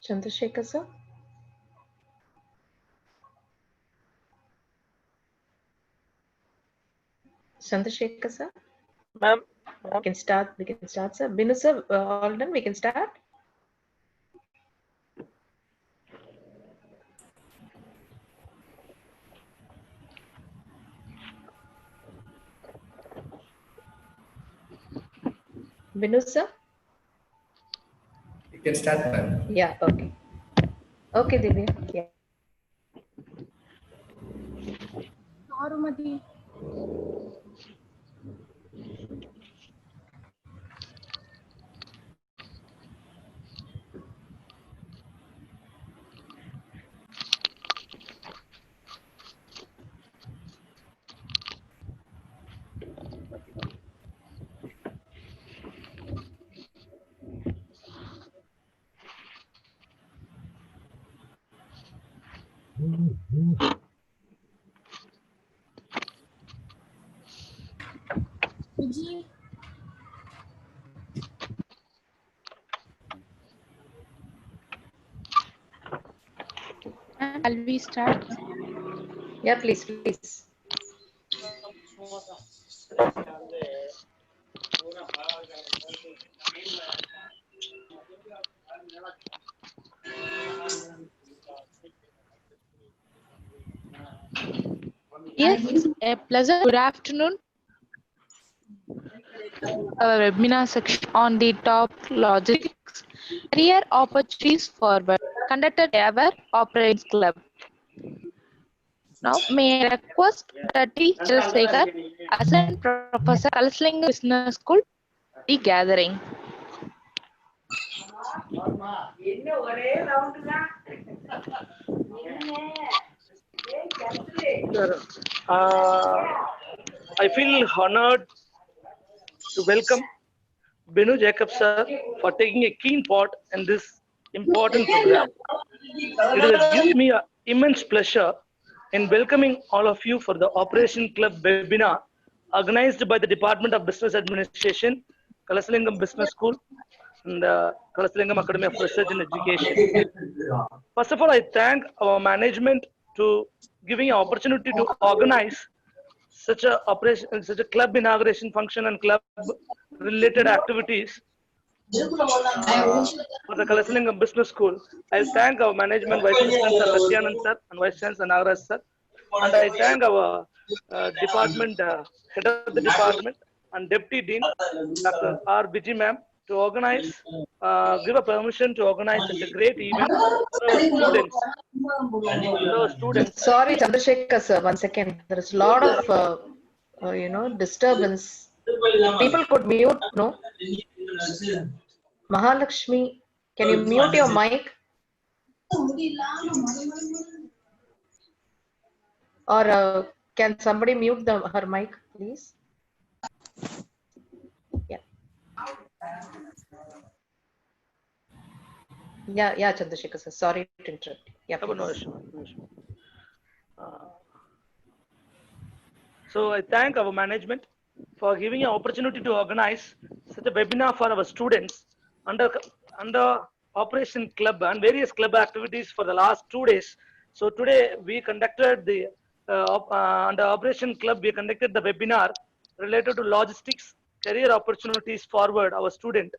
Chandrasekhar sir. Chandrasekhar sir. Ma'am. We can start. Sir. Binu sir, all done. We can start. Binu sir. You can start, ma'am. Yeah. Okay. Okay, Divya. Yeah. Arumati. Vijay. Shall we start? Yeah, please. Yes, a pleasant good afternoon. Our webinar section on the top logistics, career opportunities forward, conducted by our Operations Club. Now, may I request the teacher Sekhar, Assistant Professor, Kalaslingam Business School, the gathering. Sir, I feel honored to welcome Binu Jacob sir for taking a keen part in this important program. It gives me an immense pleasure in welcoming all of you for the Operation Club webinar organized by the Department of Business Administration, Kalaslingam Business School, and the Kalaslingam Academy of Research and Education. First of all, I thank our management to giving an opportunity to organize such a operation, such a club inauguration function and club related activities for the Kalaslingam Business School. I thank our management, Vice President Sir Satyanand sir and Vice Chancellor Nagaraj sir, and I thank our department head of the department and Deputy Dean Dr. R. Vijay ma'am to organize, give a permission to organize such a great event for our students. Sorry, Chandrasekhar sir. 1 second. There is a lot of disturbance. People could mute. No. Mahalakshmi, can you mute your mic? Or can somebody mute her mic, please? Yeah, Chandrasekhar sir. Sorry to interrupt. Yeah, please. No issue. So I thank our management for giving an opportunity to organize such a webinar for our students under Operation Club and various club activities for the last 2 days. So today we conducted the under Operation Club we conducted the webinar related to logistics, career opportunities forward our student.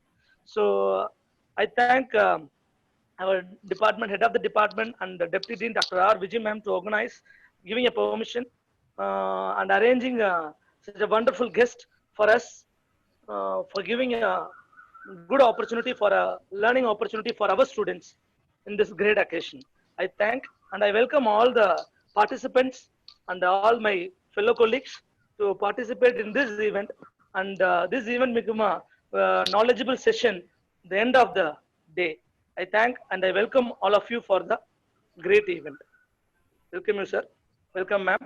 So I thank our department head of the department and the deputy dean Dr. R. Vijay ma'am to organize, giving a permission and arranging such a wonderful guest for us, for giving a good opportunity for a learning opportunity for our students in this great occasion. I thank and I welcome all the participants and all my fellow colleagues to participate in this event, and this event become a knowledgeable session at the end of the day. I thank and I welcome all of you for the great event. Welcome you, sir. Welcome, ma'am.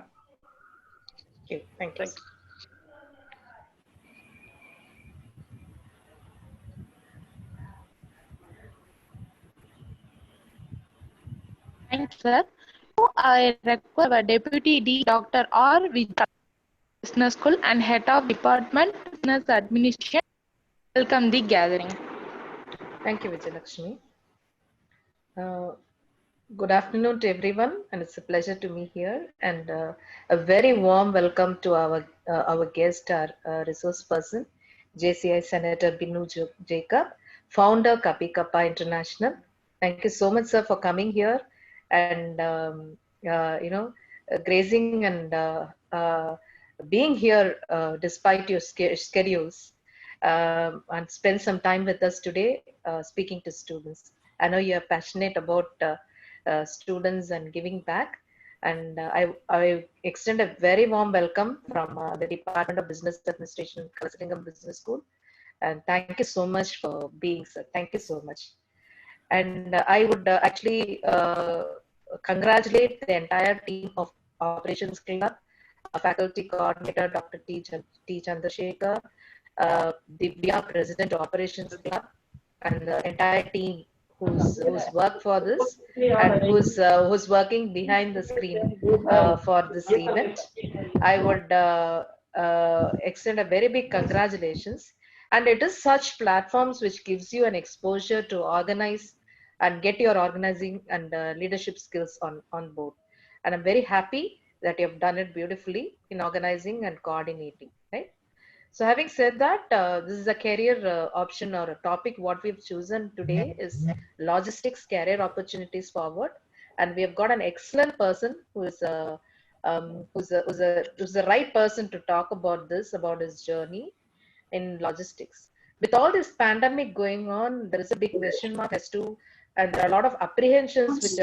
Thank you. Thanks, sir. Now I request our Deputy D. Dr. R. Vijay, Business School and Head of Department Business Administration, welcome the gathering. Thank you, Vijay Lakshmi. Uh, Good afternoon to everyone, and it's a pleasure to be here. And a very warm welcome to our guest, our resource person, JCI Senator Binu Jacob, founder Kapi Kappa International. Thank you so much, sir, for coming here and grazing and being here despite your schedules, and spend some time with us today, speaking to students. I know you are passionate about students and giving back. And I extend a very warm welcome from the Department of Business Administration, Kalasalingam Business School. And thank you so much for being, sir. Thank you so much. And I would actually congratulate the entire team of Operations Club, faculty coordinator Dr. T. Chandrasekhar, Divya, President of Operations Club, and the entire team who's worked for this and who's working behind the screen for this event. I would extend a very big congratulations. And it is such platforms which gives you an exposure to organize and get your organizing and leadership skills on board. And I'm very happy that you have done it beautifully in organizing and coordinating, right? So having said that, this is a career option or a topic. What we've chosen today is logistics career opportunities forward, and we have got an excellent person who's the right person to talk about this, about his journey in logistics. With all this pandemic going on, there is a big question mark as to, and there are a lot of apprehensions which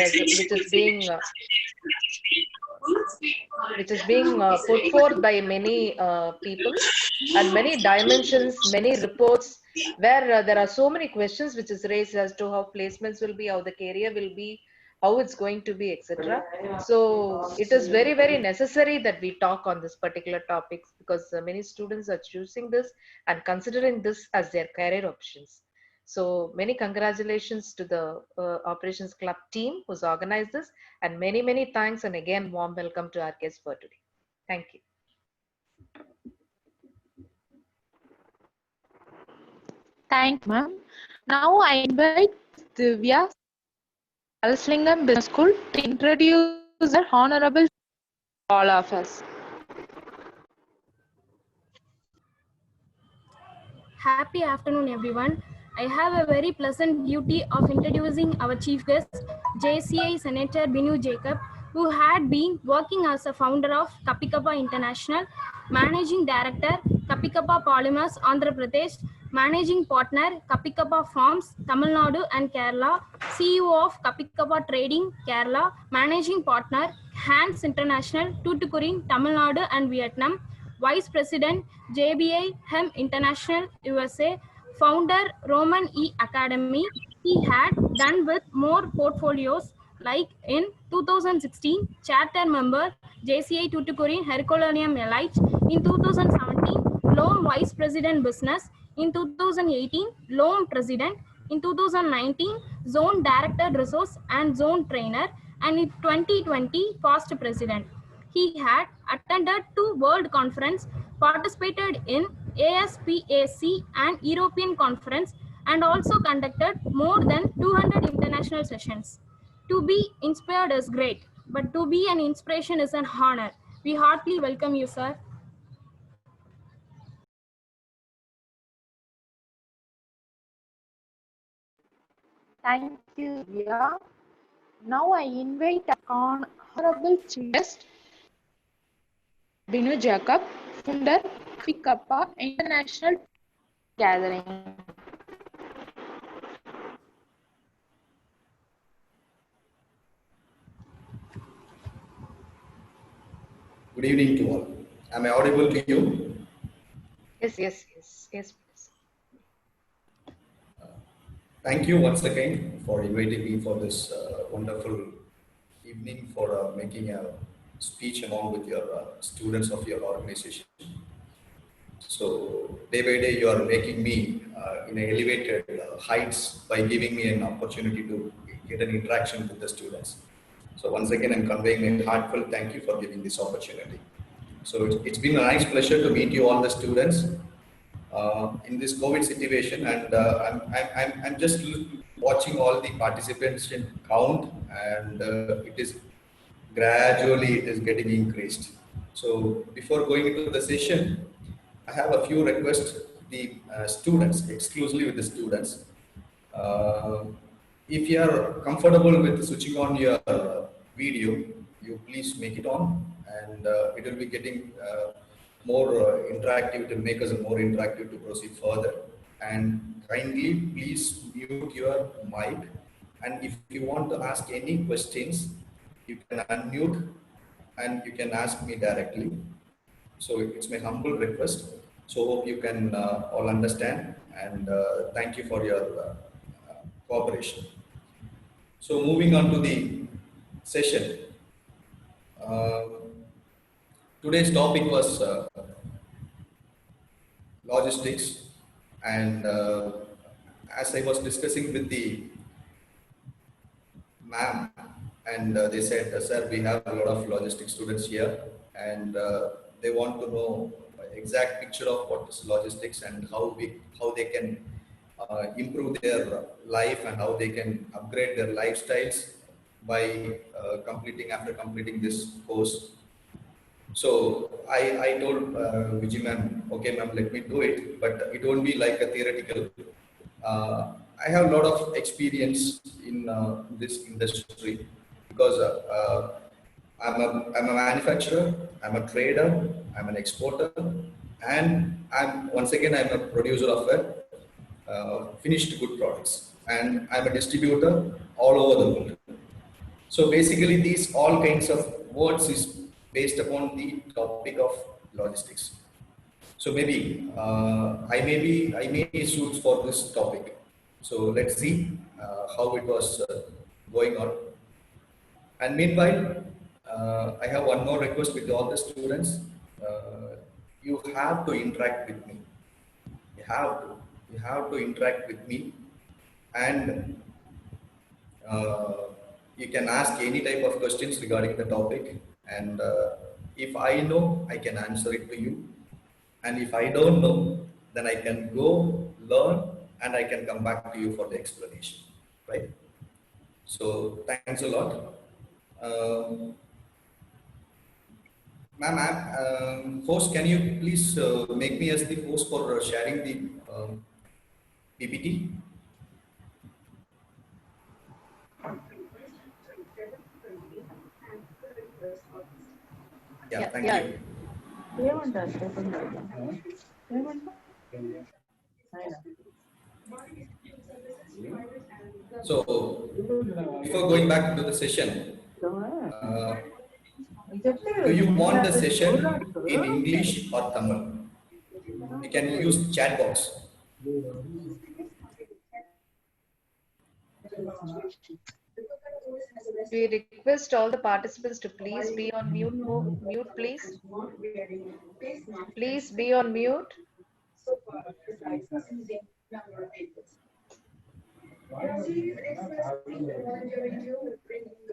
is being put forth by many people, and many dimensions, many reports, where there are so many questions which is raised as to how placements will be, how the career will be, how it's going to be, etc. So it is very, very necessary that we talk on this particular topics, because many students are choosing this and considering this as their career options. So many congratulations to the Operations Club team who's organized this, and many, many thanks, and again, warm welcome to our guest for today. Thank you. Thank you, ma'am. Now I invite Divya, Kalasalingam Business School, to introduce her honorable to all of us. Happy afternoon, everyone. I have a very pleasant duty of introducing our chief guest, JCI Senator Binu Jacob, who had been working as a founder of Kapi Kappa International, managing director, Kapi Kappa Polymers, Andhra Pradesh, managing partner, Kapi Kappa Farms, Tamil Nadu and Kerala, CEO of Kapi Kappa Trading, Kerala, managing partner, Hans International, Tuticorin, Tamil Nadu and Vietnam, Vice President, JBI Hem International USA, founder Roman E Academy. He had done with more portfolios like in 2016, charter member JCI Tuticorin Herculaneum Elite, in 2017, loan vice president business, in 2018, loan president, in 2019, zone director resource and zone trainer, and in 2020, past president. He had attended 2 world conference, participated in ASPAC and European conference, and also conducted more than 200 international sessions. To be inspired is great, but to be an inspiration is an honor. We heartily welcome you, sir. Thank you, Divya. Now I invite our honorable chief guest, Binu Jacob, founder, Kapi Kappa International Gathering. Good evening to all. Am I audible to you? Yes. Please. Thank you once again for inviting me for this wonderful evening, for making a speech along with your students of your organization. So day by day you are making me in elevated heights by giving me an opportunity to get an interaction with the students. So once again I'm conveying a heartfelt thank you for giving this opportunity. So it's been a nice pleasure to meet you all the students in this COVID situation, and I'm just watching all the participants count, and it is gradually it is getting increased. So before going into the session, I have a few requests to the students, exclusively with the students. Uh, if you are comfortable with switching on your video, you please make it on, and it will be getting more interactive, to make us more interactive to proceed further. And kindly please mute your mic, and if you want to ask any questions, you can unmute and you can ask me directly. So it's my humble request. So hope you can all understand, and thank you for your cooperation. So moving on to the session. Uh, Today's topic was logistics, and as I was discussing with the ma'am, and they said, sir, we have a lot of logistics students here, and they want to know exact picture of what is logistics and how they can improve their life and how they can upgrade their lifestyles by completing this course. So I told Vijay ma'am, okay ma'am, let me do it, but it won't be like a theoretical. I have a lot of experience in this industry, because I'm a manufacturer, I'm a trader, I'm an exporter, and I'm a producer of finished good products, and I'm a distributor all over the world. So basically, these all kinds of words is based upon the topic of logistics. So maybe I may suit for this topic. So let's see how it was going on. And meanwhile, I have one more request with all the students. You have to interact with me. You have to interact with me, and you can ask any type of questions regarding the topic, and if I know, I can answer it to you, and if I don't know, then I can go learn and I can come back to you for the explanation, right? So thanks a lot. Ma'am, host, can you please make me as the host for sharing the PPT? Yeah, thank you. So, before going back to the session, do you want the session in English or Tamil? You can use chat box. We request all the participants to please be on mute. Mute, please. Please be on mute.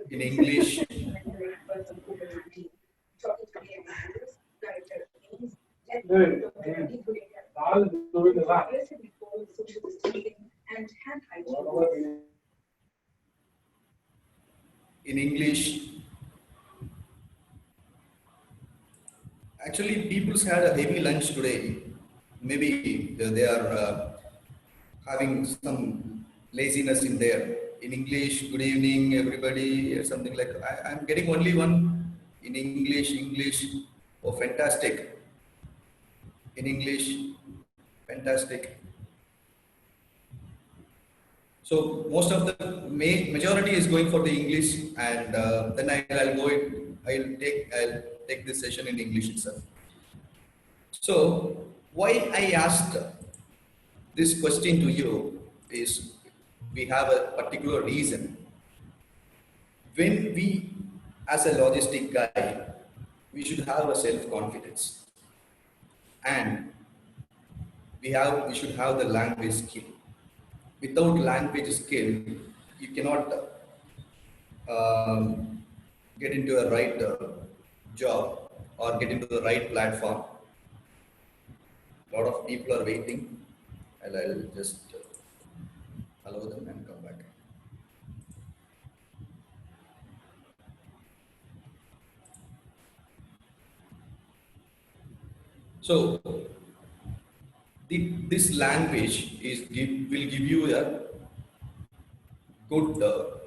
In English. In English. Actually, people's had a heavy lunch today. Maybe they are having some laziness in there. In English, good evening, everybody, or something like. I'm getting only one in English. Oh, fantastic. In English, fantastic. So most of the majority is going for the English, and then I'll take this session in English itself. So why I asked this question to you is, we have a particular reason. When we, as a logistic guy, we should have a self-confidence, and we should have the language skill. Without language skill, you cannot get into a right job or get into the right platform. A lot of people are waiting. I'll just allow them and come back. So this language will give you a good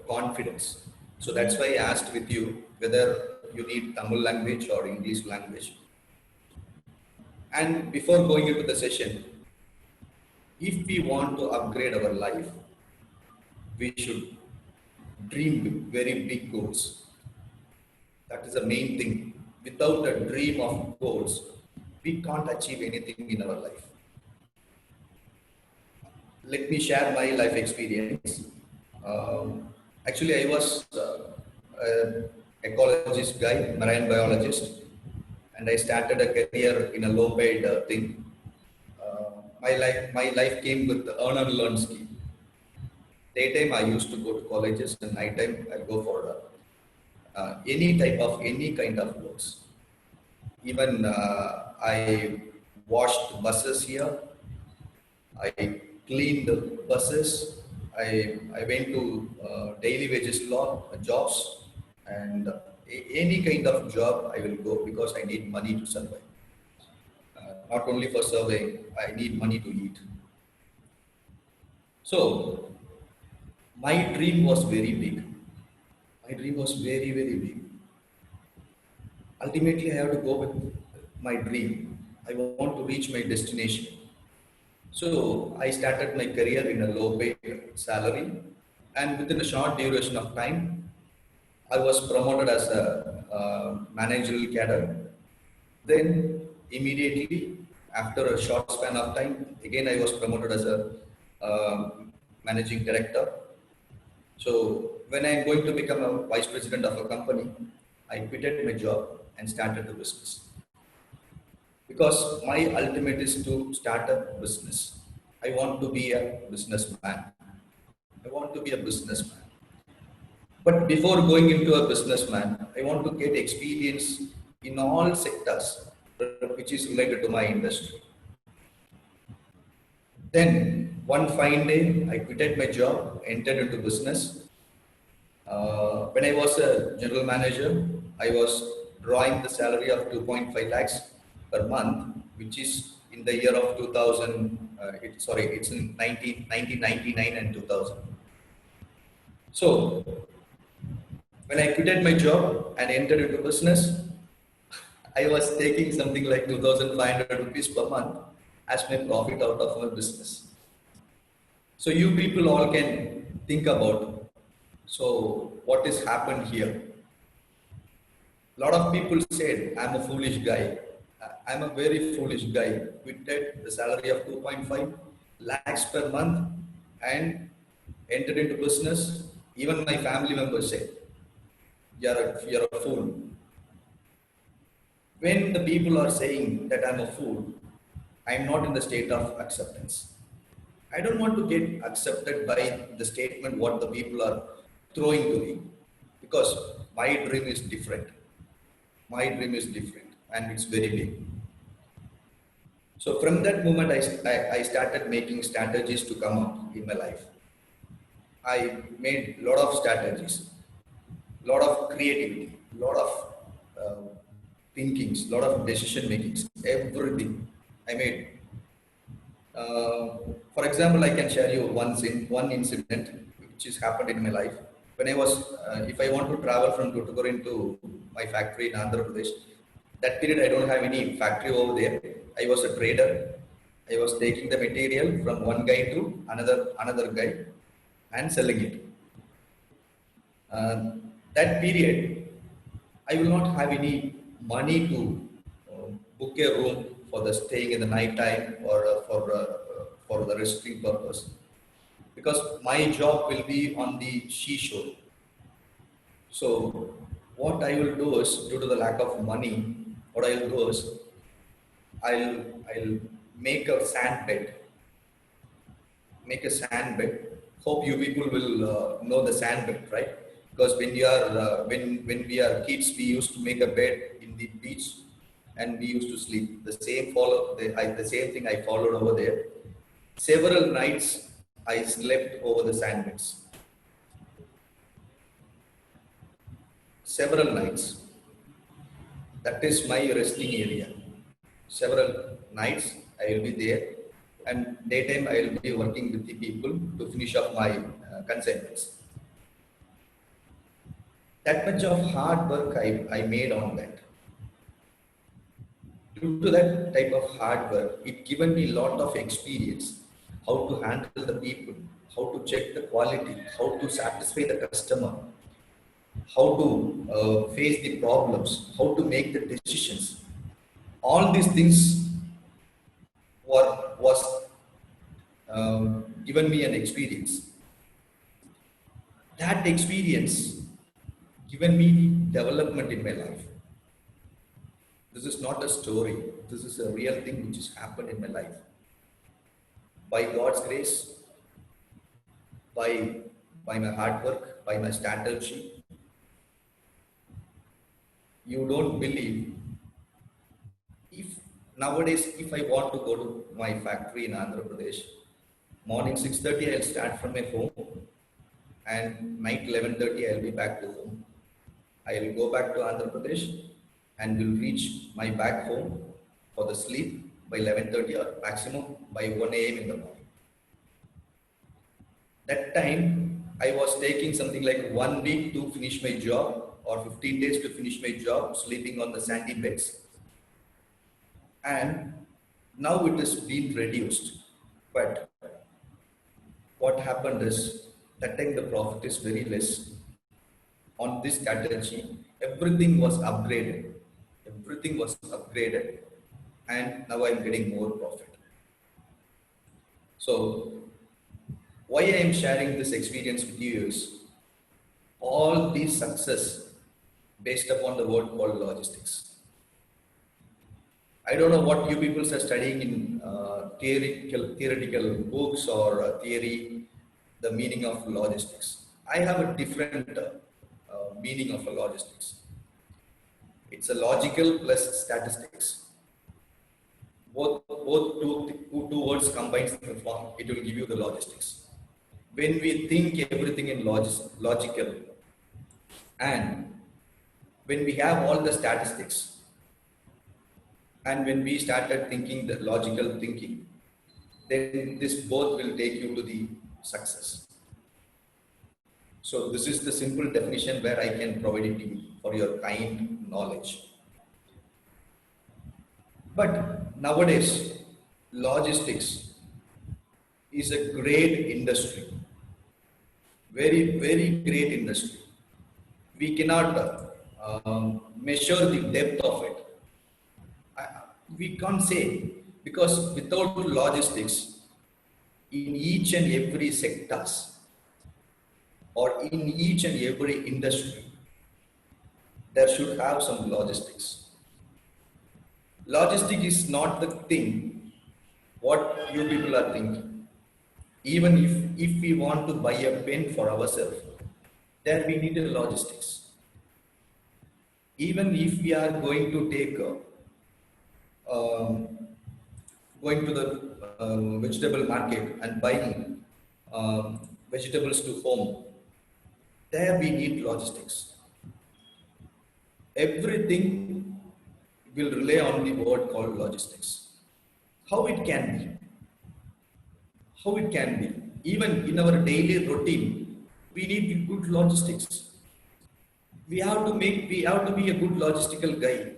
confidence. So that's why I asked with you whether you need Tamil language or English language. And before going into the session, if we want to upgrade our life, we should dream very big goals. That is the main thing. Without a dream of goals, we can't achieve anything in our life. Let me share my life experience. Actually, I was an ecologist guy, marine biologist, and I started a career in a low-paid thing. My life came with the earn and learn scheme. Daytime, I used to go to colleges, and nighttime, I go for any kind of works. Even I washed buses here. I cleaned the buses. I went to daily wages jobs, and any kind of job I will go because I need money to survive. Not only for surveying, I need money to eat. So my dream was very big. My dream was very, very big. Ultimately, I have to go with my dream. I want to reach my destination. So I started my career in a low paid salary, and within a short duration of time, I was promoted as a managerial cadre. Then immediately after a short span of time, again I was promoted as a managing director. So when I am going to become a vice president of a company, I quitted my job and started the business. Because my ultimate is to start a business. I want to be a businessman. I want to be a businessman. But before going into a businessman, I want to get experience in all sectors which is related to my industry. Then one fine day, I quitted my job, entered into business. When I was a general manager, I was drawing the salary of 2.5 lakhs per month, which is in the year of 2000, it's in 1999 and 2000. So, when I quitted my job and entered into business, I was taking something like 2,500 rupees per month as my profit out of my business. So, you people all can think about, so what has happened here? A lot of people said, I'm a foolish guy. I'm a very foolish guy. Quitted the salary of 2.5 lakhs per month and entered into business. Even my family members said, you're a fool. When the people are saying that I'm a fool, I'm not in the state of acceptance. I don't want to get accepted by the statement what the people are throwing to me, because my dream is different. My dream is different and it's very big. So from that moment, I started making strategies to come up in my life. I made a lot of strategies, a lot of creativity, a lot of thinkings, a lot of decision makings, everything I made. For example, I can share you one incident which has happened in my life. When I was, if I want to travel from Tuticorin to my factory in Andhra Pradesh, that period I don't have any factory over there. I was a trader. I was taking the material from one guy to another guy and selling it. That period, I will not have any money to book a room for the staying in the night time or for the resting purpose, because my job will be on the seashore. So what I will do is, due to the lack of money, what I will do is I'll make a sand bed. Make a sand bed. Hope you people will know the sand bed, right? Because when you are when we are kids, we used to make a bed in the beach and we used to sleep. The same thing I followed over there. Several nights I slept over the sand beds. Several nights. That is my resting area. several nights I will be there, and daytime I will be working with the people to finish up my consignments. That much of hard work I made on that. Due to that type of hard work, it given me a lot of experience, how to handle the people, how to check the quality, how to satisfy the customer, how to face the problems, how to make the decisions. All these things was given me an experience. That experience given me development in my life. This is not a story. This is a real thing which has happened in my life. By God's grace, by my hard work, by my strategy. You don't believe. If nowadays, if I want to go to my factory in Andhra Pradesh, morning 6:30 I'll start from my home, and night 11:30 I'll be back to home. I'll go back to Andhra Pradesh and will reach my back home for the sleep by 11:30 or maximum by 1 a.m. in the morning. That time I was taking something like 1 week to finish my job or 15 days to finish my job, sleeping on the sandy beds. And now it has been reduced. But what happened is, that time the profit is very less. On this strategy, everything was upgraded. Everything was upgraded, and now I'm getting more profit. So, why I am sharing this experience with you is, all these success based upon the word called logistics. I don't know what you people are studying in theoretical books or theory, the meaning of logistics. I have a different meaning of a logistics. It's a logical plus statistics. Both two words combined in the form, it will give you the logistics. When we think everything in logical, and when we have all the statistics, and when we started thinking the logical thinking, then this both will take you to the success. So this is the simple definition where I can provide it to you for your kind knowledge. But nowadays, logistics is a great industry. Very, very great industry. We cannot measure the depth of it. We can't say, because without logistics, in each and every sectors or in each and every industry, there should have some logistics. Logistics is not the thing what you people are thinking. Even if we want to buy a pen for ourselves, there we need a logistics. Even if we are going to take going to the vegetable market and buying vegetables to home, there we need logistics. Everything will rely on the word called logistics. How it can be? How it can be? Even in our daily routine, we need good logistics. We have to be a good logistical guy.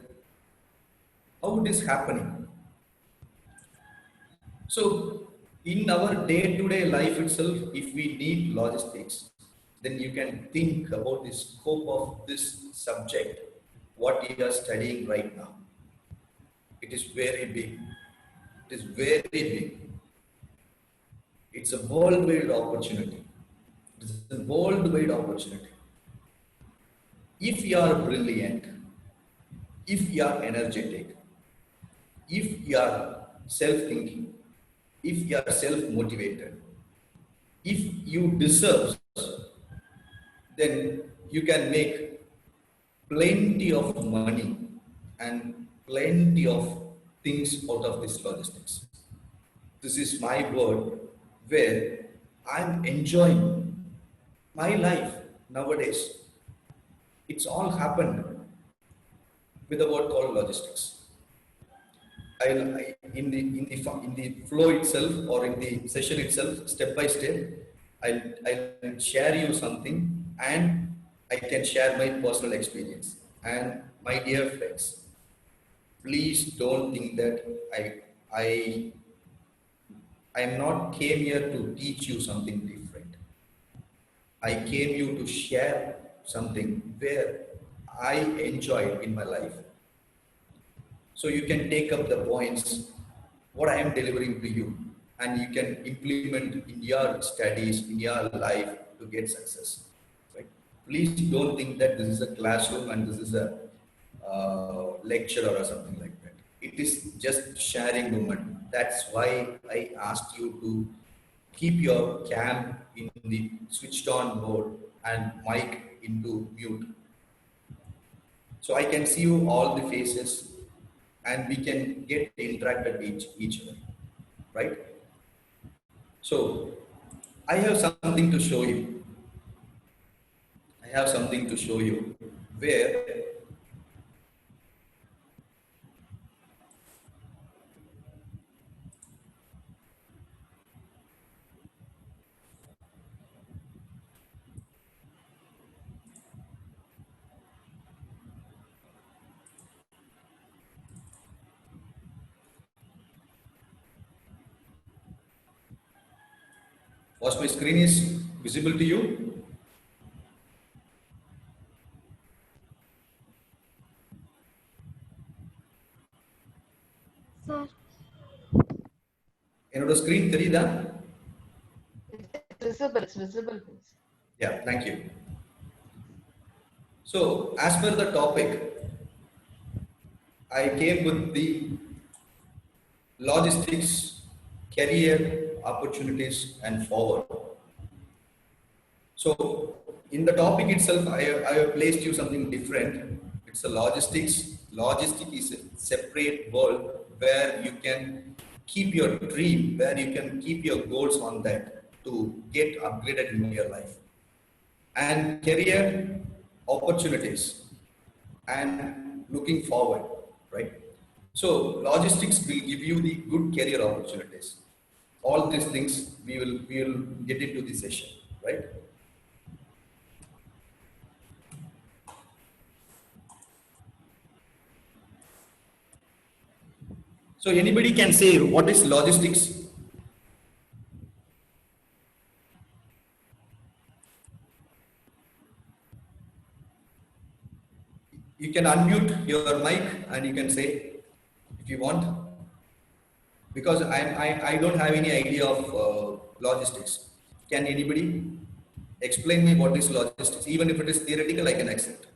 How it is happening? So, in our day-to-day life itself, if we need logistics, then you can think about the scope of this subject, what you are studying right now. It is very big. It is very big. It's a worldwide opportunity. It's a worldwide opportunity. If you are brilliant, if you are energetic, if you are self-thinking, if you are self-motivated, if you deserve, then you can make plenty of money and plenty of things out of this logistics. This is my word where I'm enjoying my life nowadays. It's all happened with a word called logistics. in the flow itself or in the session itself, step by step, I'll share you something, and I can share my personal experience. And my dear friends, please don't think that I am not came here to teach you something different. I came you to share something where I enjoyed in my life. So you can take up the points, what I am delivering to you, and you can implement in your studies, in your life to get success. Right? Please don't think that this is a classroom and this is a lecture or something like that. It is just sharing moment. That's why I asked you to keep your cam in the switched on mode and mic into mute. So I can see you all the faces and we can get interacted each other, right? So I have something to show you. I have something to show you where was my screen is visible to you? Sir. என்னோட screen தெரியுதா? It's visible. Yeah, thank you. So as per the topic, I came with the logistics, career opportunities and forward. So in the topic itself, I have placed you something different. It's a logistics. Logistics is a separate world where you can keep your dream, where you can keep your goals on that to get upgraded in your life. And career opportunities and looking forward, right? So logistics will give you the good career opportunities. All these things we will get into the session, right? So anybody can say what is logistics? You can unmute your mic and you can say if you want, because I don't have any idea of logistics. Can anybody explain me what is logistics? Even if it is theoretical, I can accept.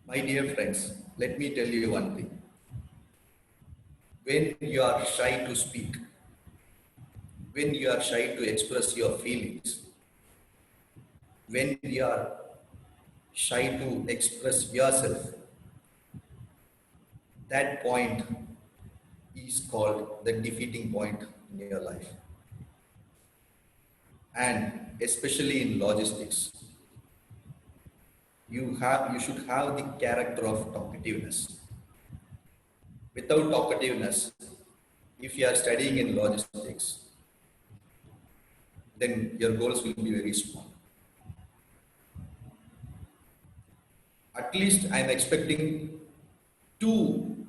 My dear friends, let me tell you one thing. When you are shy to speak, when you are shy to express your feelings, when you are shy to express yourself, that point is called the defeating point in your life. And especially in logistics, you should have the character of talkativeness. Without talkativeness, if you are studying in logistics, then your goals will be very small. At least I am expecting 2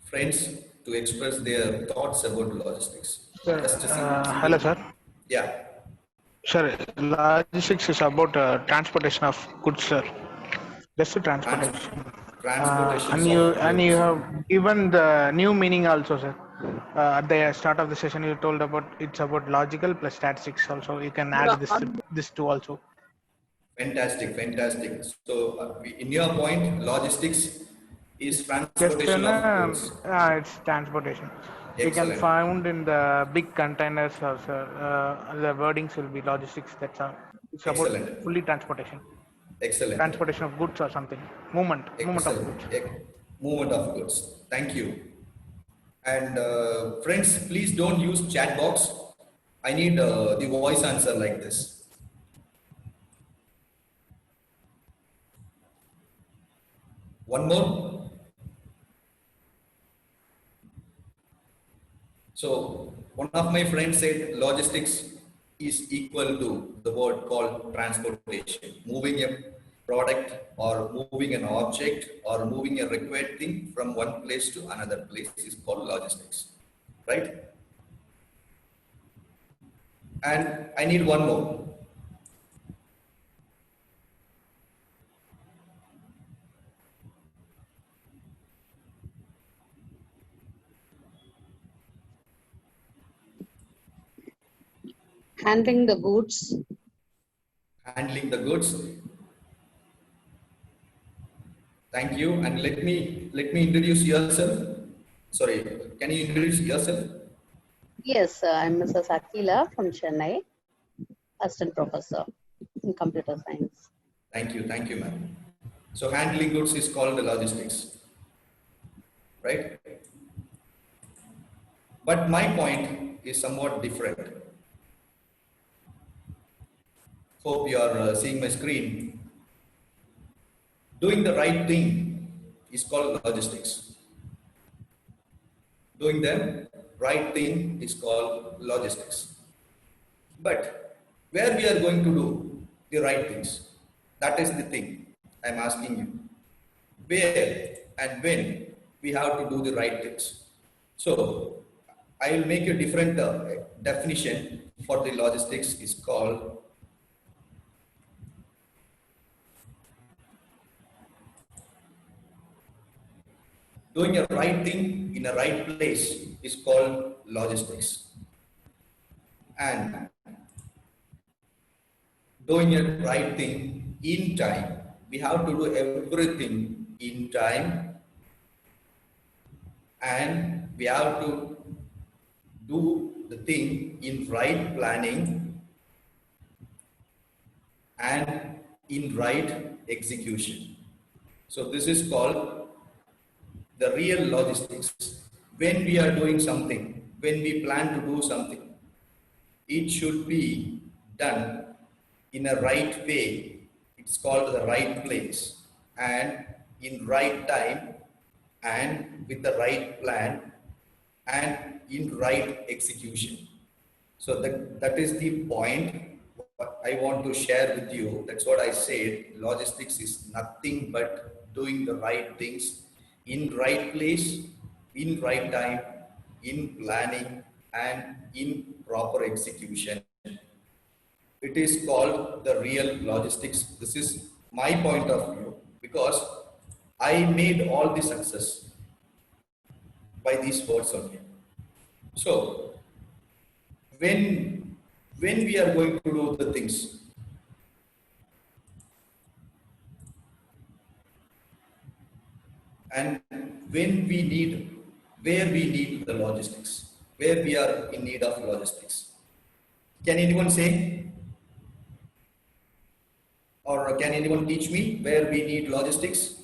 friends to express their thoughts about logistics. Sir, hello, sir. Yeah. Sir, logistics is about transportation of goods, sir. Just the transportation. Transportation. And you have given the new meaning also, sir. At the start of the session, you told about it's about logical plus statistics also. You can add this two also. Fantastic. So in your point, logistics is transportation of goods. It's transportation. Excellent. You can find in the big containers also. The wordings will be logistics. That's all. It's about fully transportation. Excellent. Transportation of goods or something. Movement of goods. Movement of goods. Thank you. And friends, please don't use chat box. I need the voice answer like this. One more. So one of my friends said logistics is equal to the word called transportation, moving a product or moving an object or moving a required thing from one place to another place is called logistics, right? And I need one more. Handling the goods. Handling the goods. Thank you. And let me introduce yourself. Sorry, can you introduce yourself? Yes, I'm Mrs. Akila from Chennai, assistant professor in computer science. Thank you, ma'am. So handling goods is called the logistics, right? But my point is somewhat different. Hope you are seeing my screen. Doing the right thing is called logistics. Doing the right thing is called logistics. But where we are going to do the right things, that is the thing I'm asking you. Where and when we have to do the right things. So I will make a different definition for the logistics is called doing a right thing in a right place is called logistics. And doing a right thing in time. We have to do everything in time, and we have to do the thing in right planning and in right execution. So this is called the real logistics. When we are doing something, when we plan to do something, it should be done in a right way. It's called the right place, and in right time, and with the right plan, and in right execution. So that is the point what I want to share with you. That's what I said. Logistics is nothing but doing the right things in right place, in right time, in planning, and in proper execution. It is called the real logistics. This is my point of view because I made all the success by these words only. So when we are going to do the things, and when we need, where we need the logistics, where we are in need of logistics. Can anyone say? Or can anyone teach me where we need logistics?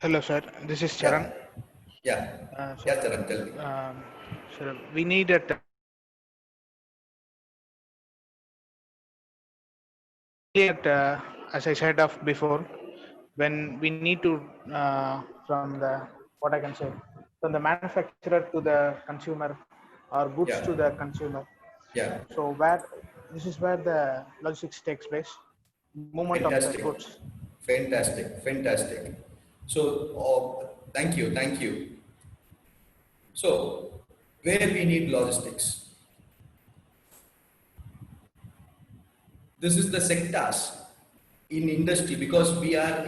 Hello, sir. This is Charan. Yeah. Yeah, Charan, tell me. Sir, we need a as I said of before, when we need to from the what I can say from the manufacturer to the consumer or goods to the consumer. Yeah. So this is where the logistics takes place. Movement of the goods. Fantastic. So thank you. So where we need logistics. This is the sectors in industry because we are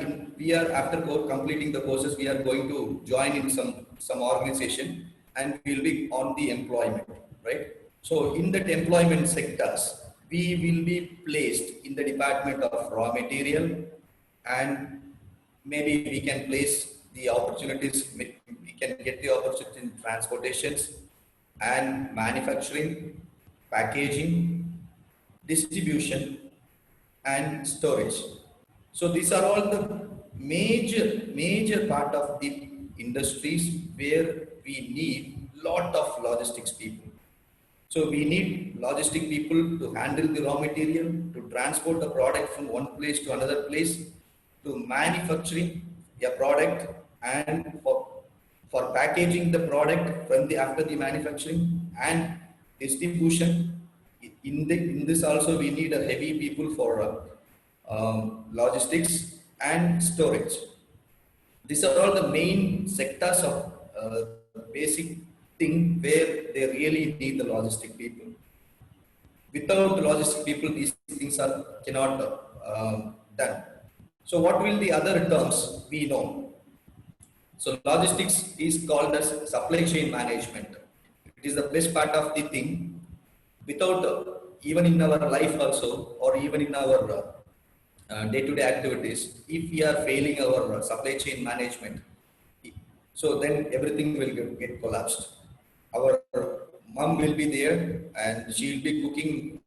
after completing the courses, we are going to join in some organization and we will be on the employment, right? So in that employment sectors, we will be placed in the department of raw material, and maybe we can place the opportunities, we can get the opportunity in transportations and manufacturing, packaging, distribution, and storage. So these are all the major part of the industries where we need lot of logistics people. So we need logistic people to handle the raw material, to transport the product from one place to another place, to manufacturing a product, and for packaging the product from the after the manufacturing and distribution. In this also we need a heavy people for logistics and storage. These are all the main sectors of basic thing where they really need the logistic people. Without the logistic people, these things are cannot done. So what will the other terms we know? So logistics is called as supply chain management. It is the best part of the thing. Without even in our life also, or even in our day-to-day activities, if we are failing our supply chain management, so then everything will get collapsed. Our mom will be there and she will be cooking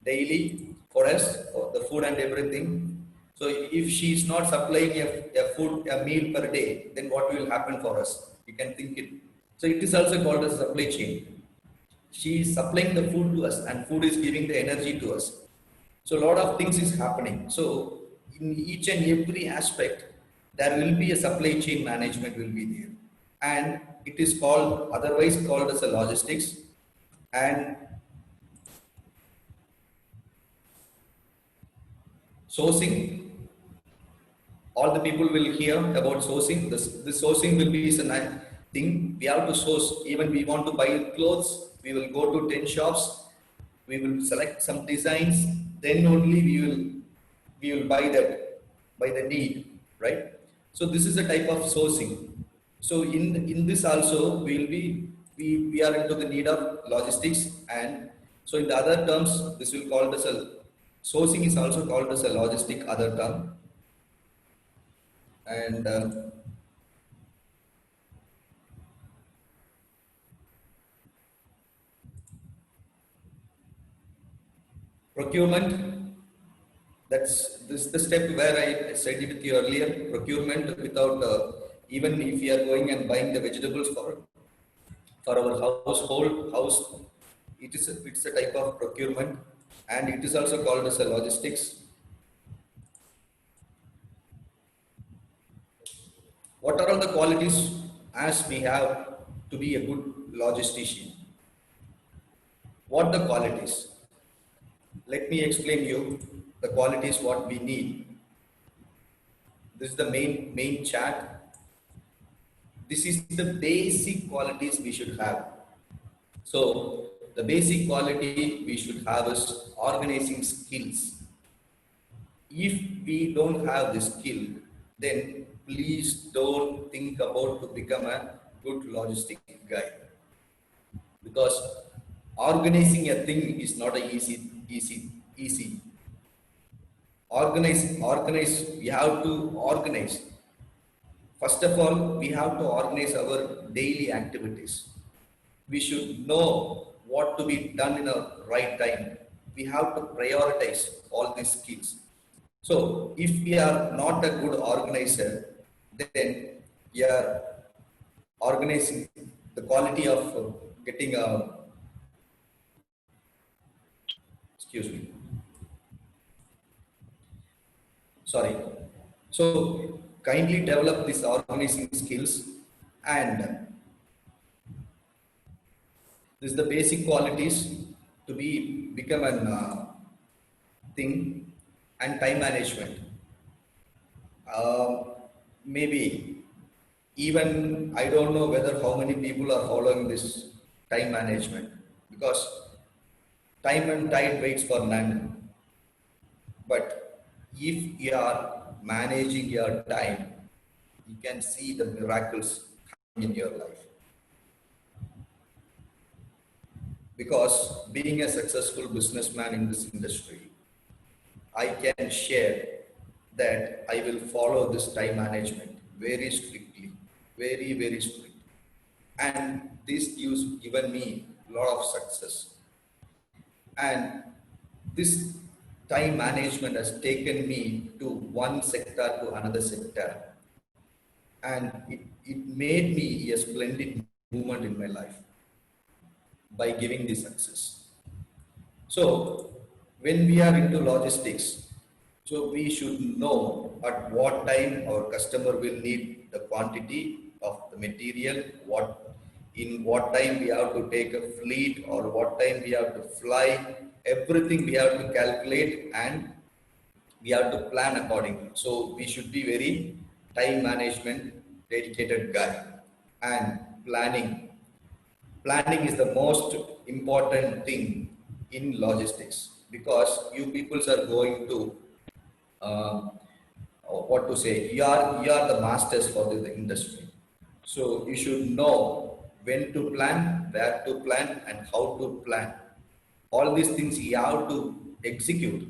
daily for us, for the food and everything. So if she is not supplying a meal per day, then what will happen for us? You can think it. So it is also called as supply chain. She is supplying the food to us and food is giving the energy to us. So a lot of things is happening. So in each and every aspect, there will be a supply chain management will be there. And it is called, otherwise called as a logistics. And sourcing, all the people will hear about sourcing. This sourcing will be a thing. We have to source. Even we want to buy clothes, we will go to 10 shops. We will select some designs. Then only we will buy that by the need, right? So this is a type of sourcing. So in this also we are into the need of logistics, and so in the other terms this will called as a sourcing is also called as a logistic other term. And procurement, that's this the step where I said it with you earlier. Procurement without even if we are going and buying the vegetables for our house, it's a type of procurement, and it is also called as a logistics. What are all the qualities as we have to be a good logistician? What the qualities? Let me explain you the qualities what we need. This is the main chart. This is the basic qualities we should have. So the basic quality we should have is organizing skills. If we don't have this skill, then please don't think about to become a good logistic guy. Because organizing a thing is not a easy. Organize, we have to organize. First of all, we have to organize our daily activities. We should know what to be done in a right time. We have to prioritize all these skills. So if we are not a good organizer, then we are organizing the quality of getting a, excuse me, sorry. So kindly develop these organizing skills, and this is the basic qualities to become an thing. And time management. Maybe even I don't know whether how many people are following this time management, because time and tide waits for none. But if you are managing your time, you can see the miracles in your life. Because being a successful businessman in this industry, I can share that I will follow this time management very strictly, very strict. And this given me a lot of success. And this time management has taken me to one sector to another sector. and it made me a splendid moment in my life by giving the success. So when we are into logistics, so we should know at what time our customer will need the quantity of the material, in what time we have to take a fleet or what time we have to fly. Everything we have to calculate and we have to plan accordingly. So we should be very time management dedicated guy, and planning is the most important thing in logistics, because you peoples are going to uh, what to say, you are the masters for the industry. So you should know when to plan, where to plan, and how to plan. All these things you have to execute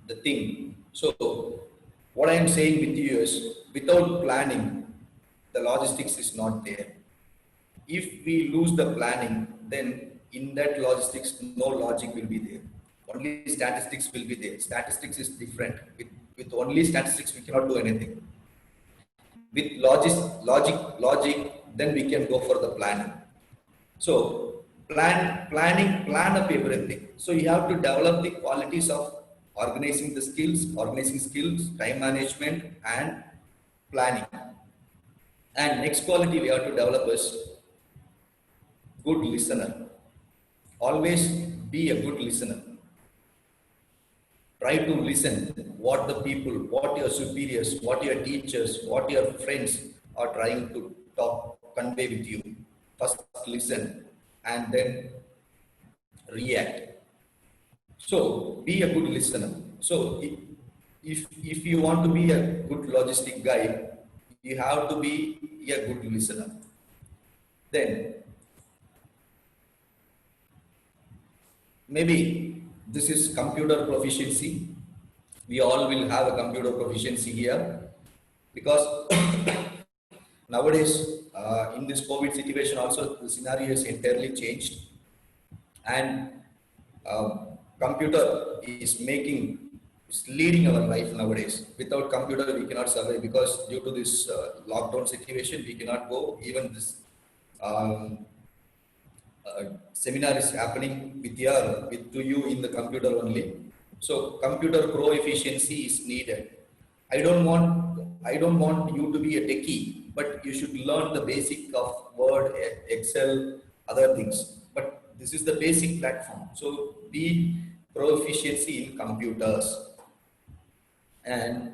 the thing. So what I am saying with you is, without planning, the logistics is not there. If we lose the planning, then in that logistics, no logic will be there. Only statistics will be there. Statistics is different. With only statistics, we cannot do anything. With logic, then we can go for the planning. So plan up everything. So you have to develop the qualities of organizing skills, time management, and planning. And next quality we have to develop is good listener. Always be a good listener. Try to listen what the people, what your superiors, what your teachers, what your friends are trying to convey with you. First listen and then react. So be a good listener. So if you want to be a good logistic guy, you have to be a good listener. Then maybe this is computer proficiency. We all will have a computer proficiency here, because nowadays in this COVID situation also the scenario is entirely changed, and computer is leading our life nowadays. Without computer we cannot survive, because due to this lockdown situation we cannot go. Even this seminar is happening to you in the computer only. So computer proficiency is needed. I don't want you to be a techie, but you should learn the basic of Word, Excel, other things. But this is the basic platform. So be proficiency in computers. And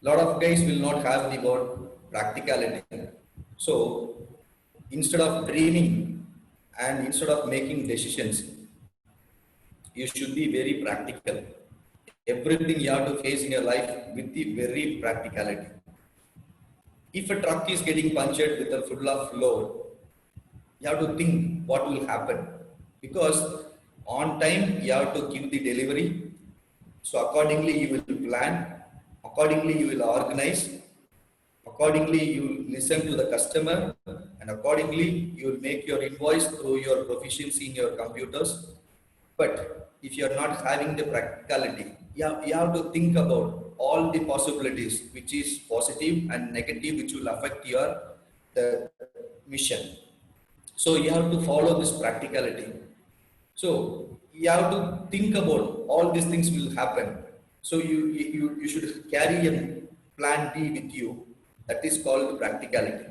lot of guys will not have the word practicality. So instead of dreaming and instead of making decisions, you should be very practical. Everything you have to face in your life with the very practicality. If a truck is getting punctured with a full of load, you have to think what will happen, because on time you have to give the delivery. So accordingly you will plan, accordingly you will organize, accordingly you will listen to the customer, and accordingly you will make your invoice through your proficiency in your computers. But if you are not having the practicality, you have to think about all the possibilities, which is positive and negative, which will affect the mission. So you have to follow this practicality. So you have to think about all these things will happen. So you should carry a plan B with you. That is called practicality.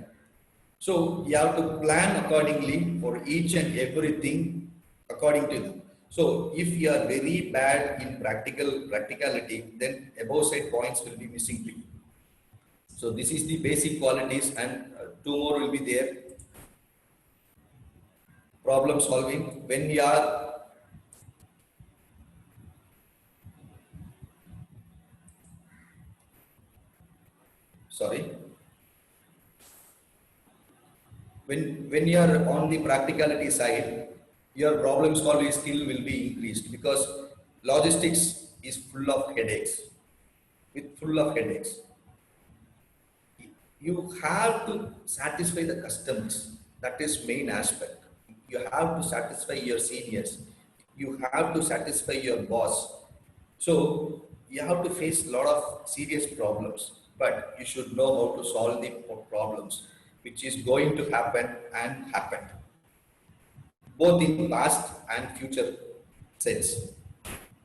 So you have to plan accordingly for each and everything according to them. So if you are very bad in practicality, then above said points will be missing to you. So this is the basic qualities, and two more will be there. Problem solving. When we are when you are on the practicality side, your problem solving skill will be increased, because logistics is full of headaches. You have to satisfy the customers. That is main aspect. You have to satisfy your seniors. You have to satisfy your boss. So you have to face a lot of serious problems, but you should know how to solve the problems, which is going to happen and happened, both in past and future sense,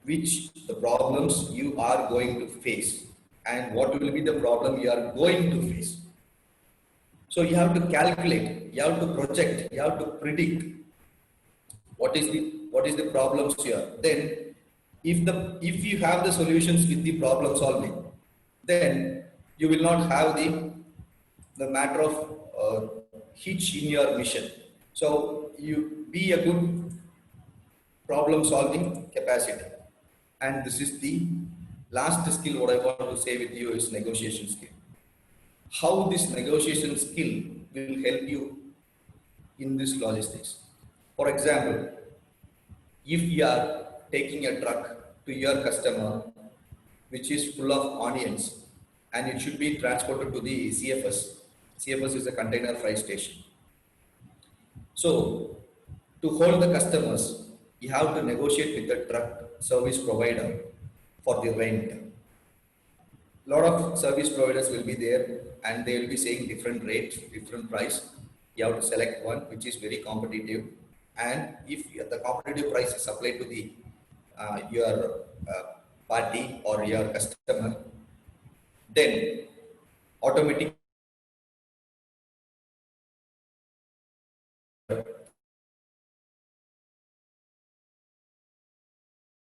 which the problems you are going to face and what will be the problem you are going to face. So you have to calculate, you have to project, you have to predict what is the problems here. Then if you have the solutions with the problem solving, then you will not have the matter of hitch in your mission. So you be a good problem solving capacity. And this is the last skill what I want to say with you is negotiation skill. How this negotiation skill will help you in this logistics. For example, if you are taking a truck to your customer which is full of onions and it should be transported to the CFS. CFS is a container freight station. So to hold the customers, you have to negotiate with the truck service provider for the rent. A lot of service providers will be there and they will be saying different rates, different price. You have to select one which is very competitive, and if the competitive price is applied to the your party or your customer, then automatically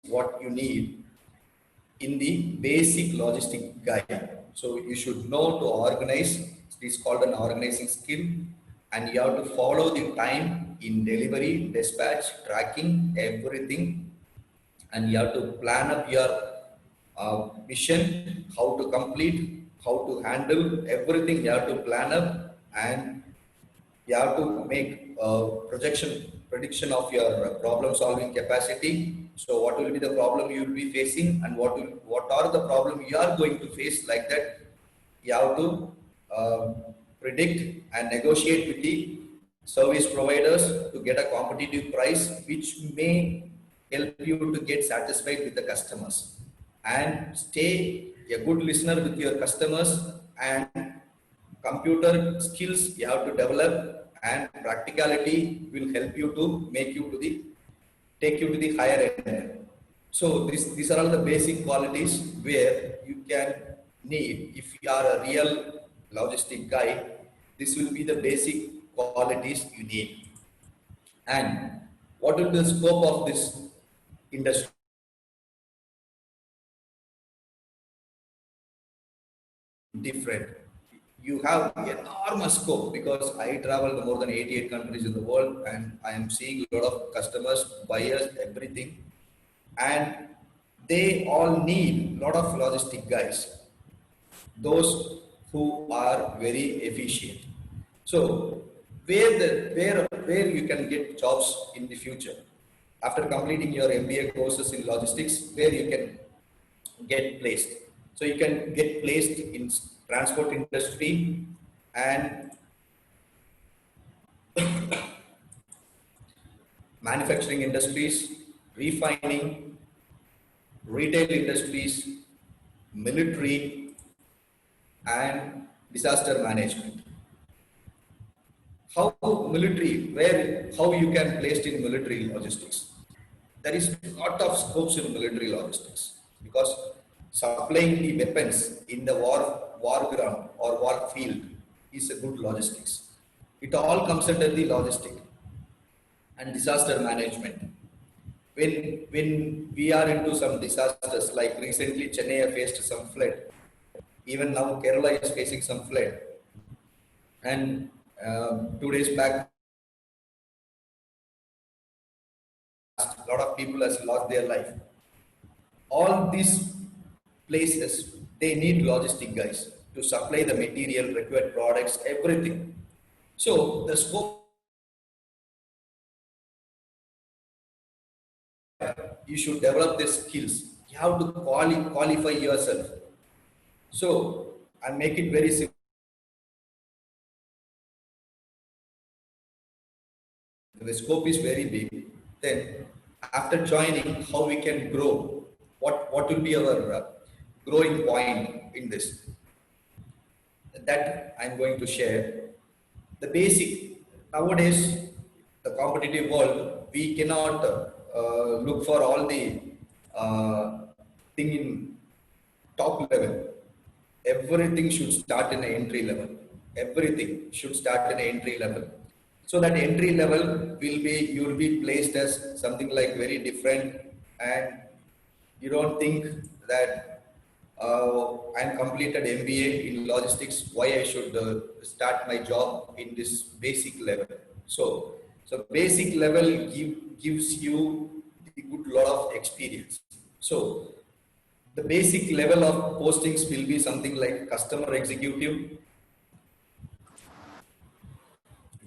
what you need in the basic logistic guide. So you should know to organize. It is called an organizing skill, and you have to follow the time in delivery, dispatch, tracking, everything, and you have to plan up your mission, how to complete, how to handle everything. You have to plan up, and you have to make prediction of your problem solving capacity. So what will be the problem you will be facing, and what are the problem you are going to face, like that you have to predict and negotiate with the service providers to get a competitive price which may help you to get satisfied with the customers, and stay a good listener with your customers. And computer skills you have to develop, and practicality will help you to take you to the higher end. So these are all the basic qualities where you can need. If you are a real logistic guy, this will be the basic qualities you need. And what will be the scope of this industry? Different. You have enormous scope, because I travel more than 88 countries in the world and I am seeing a lot of customers, buyers, everything. And they all need a lot of logistic guys, those who are very efficient. So where you can get jobs in the future after completing your MBA courses in logistics, where you can get placed. So you can get placed in transport industry and manufacturing industries, refining, retail industries, military, and disaster management. How you can placed in military logistics? There is a lot of scopes in military logistics, because supplying the weapons in the war ground or war field is a good logistics. It all comes under the logistic and disaster management. When we are into some disasters, like recently Chennai faced some flood, even now Kerala is facing some flood, and 2 days back a lot of people has lost their life. All these places, they need logistic guys to supply the material, required products, everything. So the scope, you should develop the skills. You have to qualify yourself. So I make it very simple. The scope is very big. Then after joining, how we can grow, what will be our growing point in this? That I'm going to share. The basic, nowadays, the competitive world, we cannot look for all the thing in top level. Everything should start in an entry level. Everything should start in an entry level. So that entry level will be, you will be placed as something like very different, and you don't think that I'm completed MBA in logistics, why I should start my job in this basic level. So basic level gives you a good lot of experience. So the basic level of postings will be something like customer executive,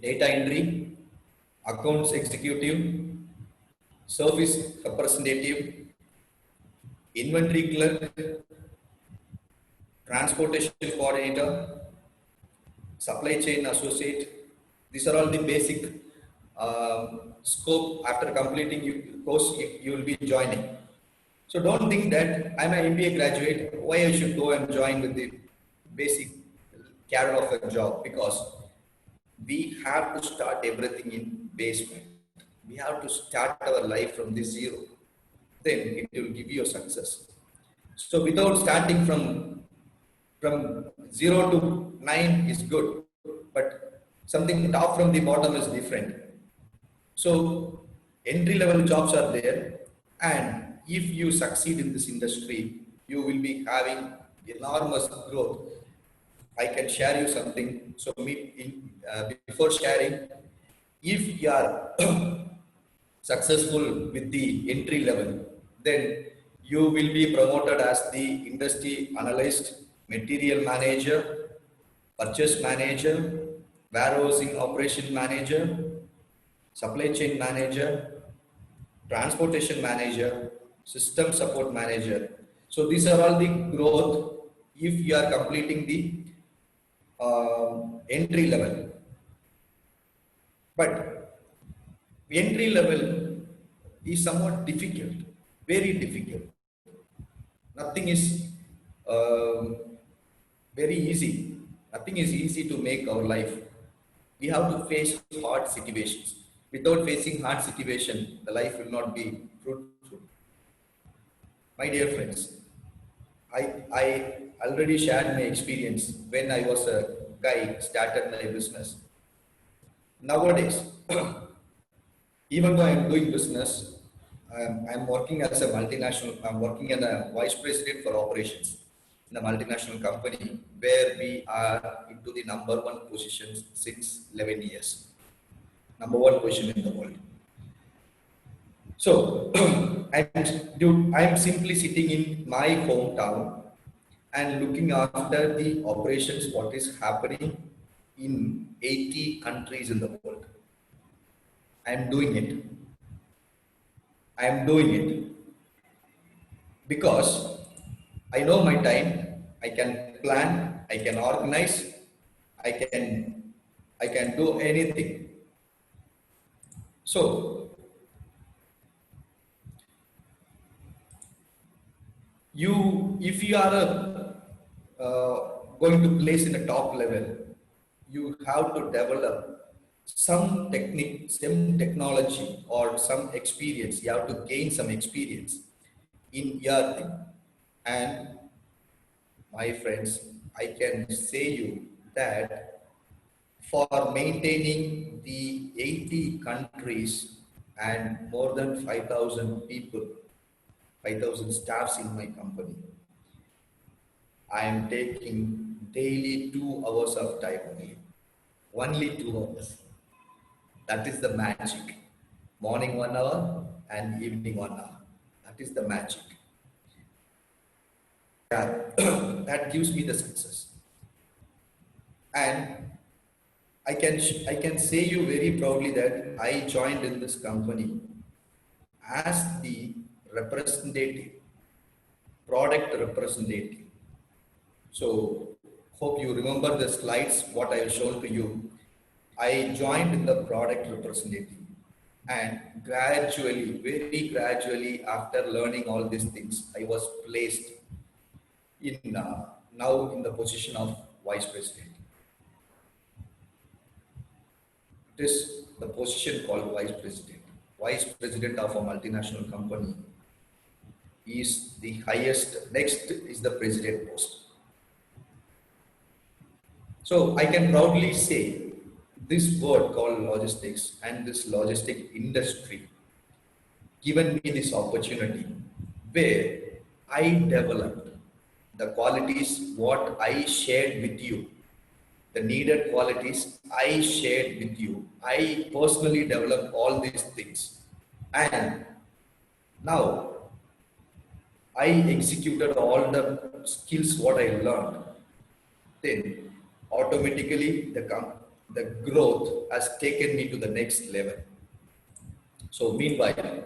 data entry, accounts executive, service representative, inventory clerk, transportation coordinator, supply chain associate. These are all the basic scope. After completing course, you will be joining. So don't think that I'm an MBA graduate, why I should go and join with the basic carrot of a job, because we have to start everything in basement. We have to start our life from the zero. Then it will give you a success. So without starting from 0 to 9 is good, but something top from the bottom is different. So entry level jobs are there, and if you succeed in this industry, you will be having enormous growth. I can share you something. So before sharing, if you are successful with the entry level, then you will be promoted as the industry analyst, material manager, purchase manager, warehousing operation manager, supply chain manager, transportation manager, system support manager. So these are all the growth if you are completing the entry level. But entry level is somewhat difficult, very difficult. Nothing is very easy. Nothing is easy to make our life. We have to face hard situations. Without facing hard situation, the life will not be fruitful. My dear friends, I already shared my experience when I was a guy, started my business. Nowadays, even though I'm doing business, I'm working as a multinational, I'm working as a vice president for operations in a multinational company where we are into the number one position since 11 years. Number one position in the world. So, I'm simply sitting in my hometown and looking after the operations, what is happening in 80 countries in the world. I'm doing it. I'm doing it because I know my time, I can plan, I can organize, I can do anything. So, if you are going to place in a top level, you have to develop some technique, some technology, or some experience. You have to gain some experience in your thing. And my friends, I can say you that for maintaining the 80 countries and more than 5,000 people, 5,000 staffs in my company, I am taking daily 2 hours of time only 2 hours. That is the magic. Morning 1 hour and evening 1 hour. That is the magic. That gives me the success. And I can say you very proudly that I joined in this company as the representative, product representative. So hope you remember the slides what I have shown to you. I joined in the product representative. And gradually, very gradually, after learning all these things, I was placed in now in the position of vice president. It is the position called vice president. Vice president of a multinational company is the highest. Next is the president post. So I can proudly say this word called logistics and this logistic industry given me this opportunity where I developed the qualities what I shared with you, the needed qualities I shared with you. I personally developed all these things, and now I executed all the skills what I learned. Then automatically the growth has taken me to the next level. So meanwhile,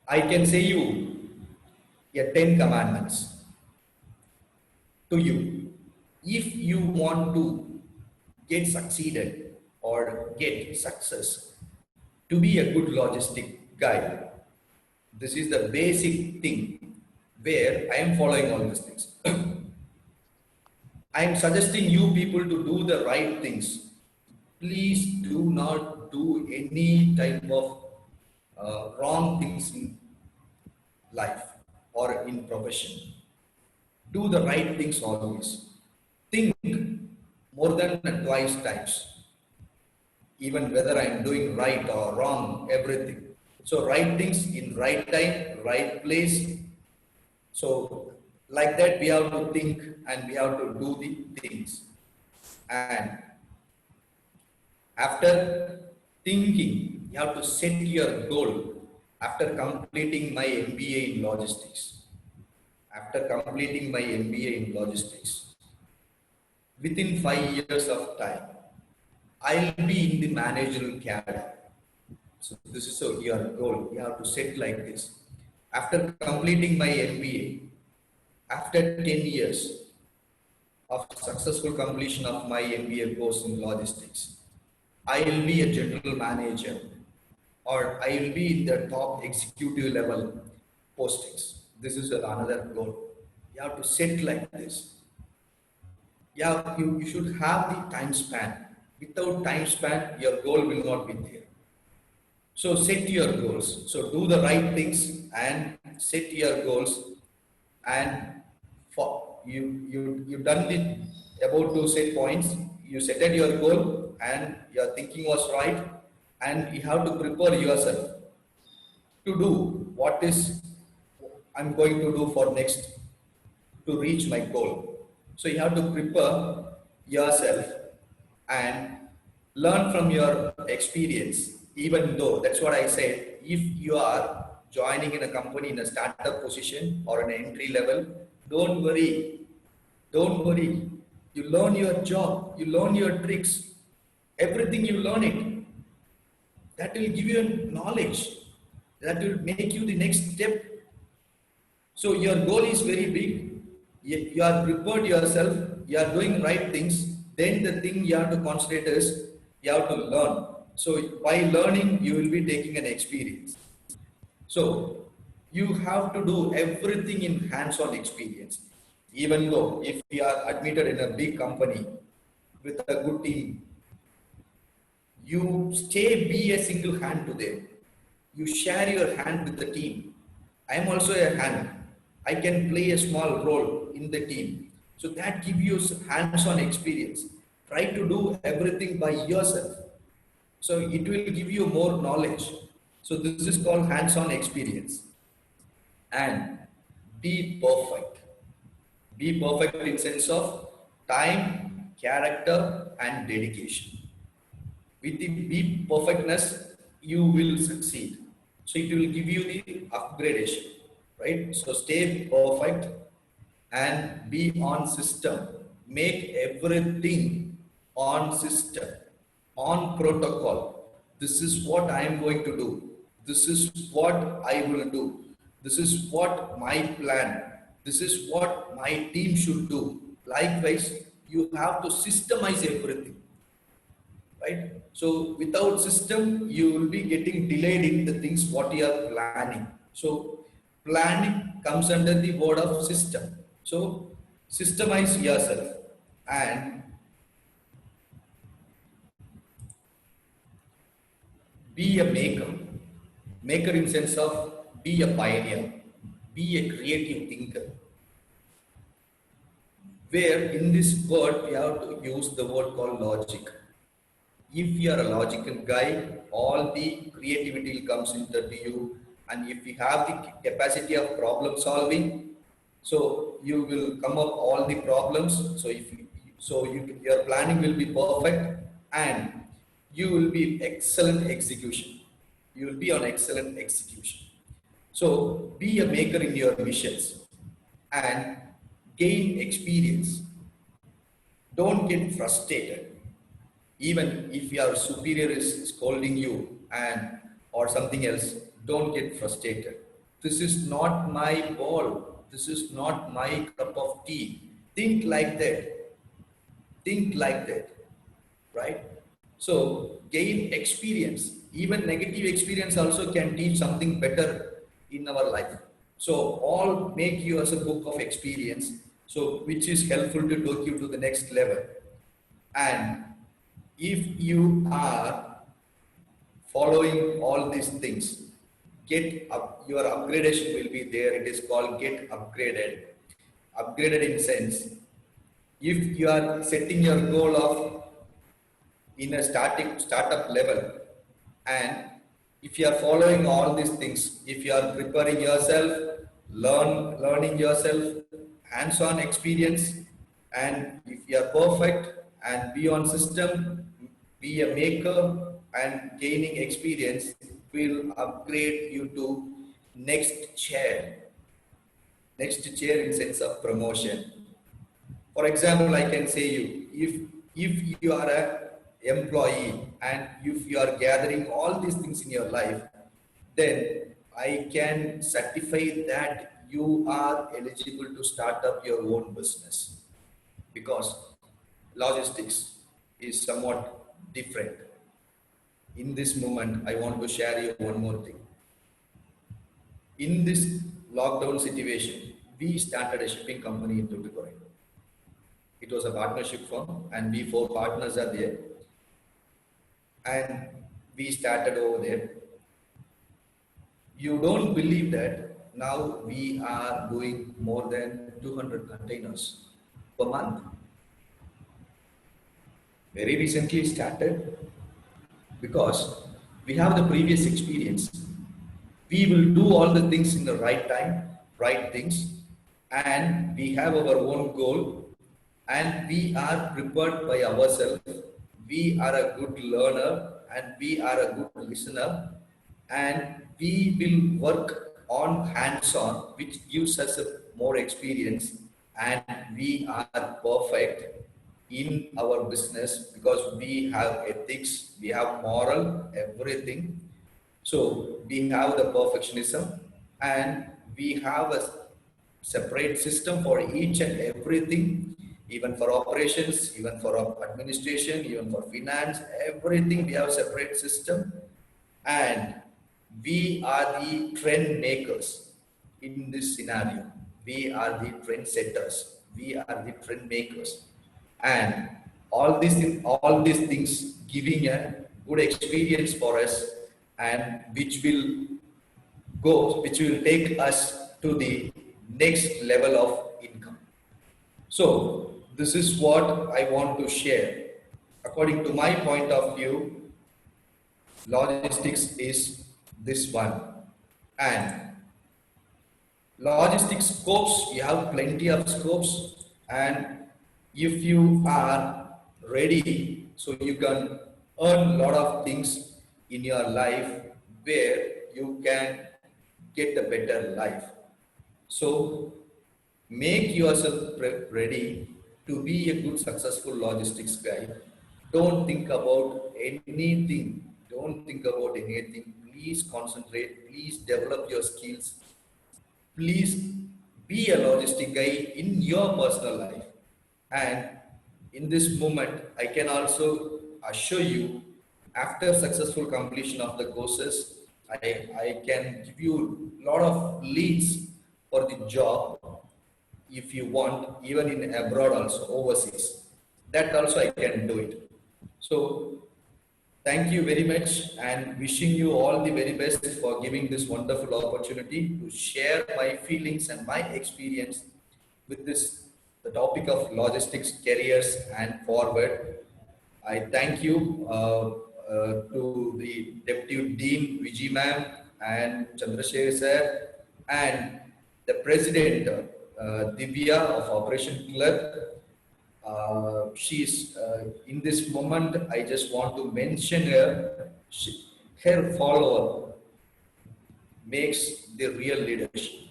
I can say you a 10 commandments to you. If you want to get succeeded or get success, to be a good logistic guy, this is the basic thing where I am following all these things. I am suggesting you people to do the right things. Please do not do any type of wrong things in life or in profession. Do the right things always. Think more than twice times, even whether I am doing right or wrong, everything. So right things in right time, right place. So like that we have to think and we have to do the things. And after thinking, you have to set your goal. After completing my MBA in logistics, within 5 years of time, I'll be in the managerial cadre. So this is your goal. You have to set like this. After completing my MBA, after 10 years of successful completion of my MBA course in logistics, I will be a general manager or I will be in the top executive level postings. This is another goal. You have to set like this. You should have the time span. Without time span, your goal will not be there. So set your goals. So do the right things and set your goals. And for you done it about to set points. You set your goal and your thinking was right. And you have to prepare yourself to do what is I'm going to do for next to reach my goal. So you have to prepare yourself and learn from your experience. Even though that's what I said, if you are joining in a company in a startup position or an entry level, don't worry. You learn your job, you learn your tricks, everything you learn it. That will give you knowledge. That will make you the next step. So your goal is very big. You are prepared yourself. You are doing right things. Then the thing you have to concentrate is you have to learn. So by learning, you will be taking an experience. So you have to do everything in hands-on experience. Even though if you are admitted in a big company with a good team, you be a single hand to them. You share your hand with the team. I am also a hand. I can play a small role in the team. So that gives you hands-on experience. Try to do everything by yourself. So it will give you more knowledge. So this is called hands-on experience. And be perfect. Be perfect in sense of time, character, and dedication. With the be perfectness, you will succeed. So it will give you the upgradation, right? So stay perfect and be on system. Make everything on system, on protocol. This is what I am going to do. This is what I will do. This is what my plan. This is what my team should do. Likewise, you have to systemize everything. right? So without system, you will be getting delayed in the things what you are planning. So planning comes under the word of system. So systemize yourself and be a maker. Maker in sense of be a pioneer, be a creative thinker. Where in this word we have to use the word called logic. If you are a logical guy, all the creativity comes into you, and if you have the capacity of problem solving, so you will come up all the problems. So if you, your planning will be perfect, and you will be excellent execution. You will be on excellent execution. So be a maker in your missions and gain experience. Don't get frustrated. Even if your superior is scolding you and or something else, don't get frustrated. This is not my ball. This is not my cup of tea. Think like that. Think like that, right? So gain experience. Even negative experience also can teach something better in our life. So all make you as a book of experience. So which is helpful to take you to the next level. And if you are following all these things, get up, your upgradation will be there. It is called get upgraded. Upgraded in sense, if you are setting your goal of in a startup level, and if you are following all these things, if you are preparing yourself, learning yourself, hands-on experience, and if you are perfect and be on system, be a maker and gaining experience will upgrade you to next chair in sense of promotion. For example, I can say you, if you are a employee and if you are gathering all these things in your life, then I can certify that you are eligible to start up your own business, because logistics is somewhat different. In this moment, I want to share you one more thing. In this lockdown situation, we started a shipping company in Tuticorin. It was a partnership firm, and we 4 partners are there. And we started over there. You don't believe that now we are doing more than 200 containers per month. Very recently started because we have the previous experience. We will do all the things in the right time, right things, and we have our own goal, and we are prepared by ourselves. We are a good learner and we are a good listener, and we will work on hands-on, which gives us a more experience, and we are perfect in our business because we have ethics, we have moral, everything. So we have the perfectionism, and we have a separate system for each and everything, even for operations, even for administration, even for finance, everything we have separate system. And we are the trend makers in this scenario. We are the trend setters. We are the trend makers. And all these things giving a good experience for us, and which will take us to the next level of income. So this is what I want to share. According to my point of view, logistics is this one. And logistics scopes, you have plenty of scopes, and if you are ready, so you can earn a lot of things in your life where you can get a better life. So make yourself ready to be a good, successful logistics guy. Don't think about anything. Don't think about anything. Please concentrate. Please develop your skills. Please be a logistic guy in your personal life. And in this moment, I can also assure you, after successful completion of the courses, I can give you a lot of leads for the job if you want, even in abroad also, overseas. That also I can do it. So thank you very much and wishing you all the very best for giving this wonderful opportunity to share my feelings and my experience with this, the topic of logistics, careers and forward. I thank you to the Deputy Dean Vijay ma'am and Chandrasekhar sir and the President Divya of Operation Club. She's in this moment. I just want to mention her. Her follower makes the real leadership.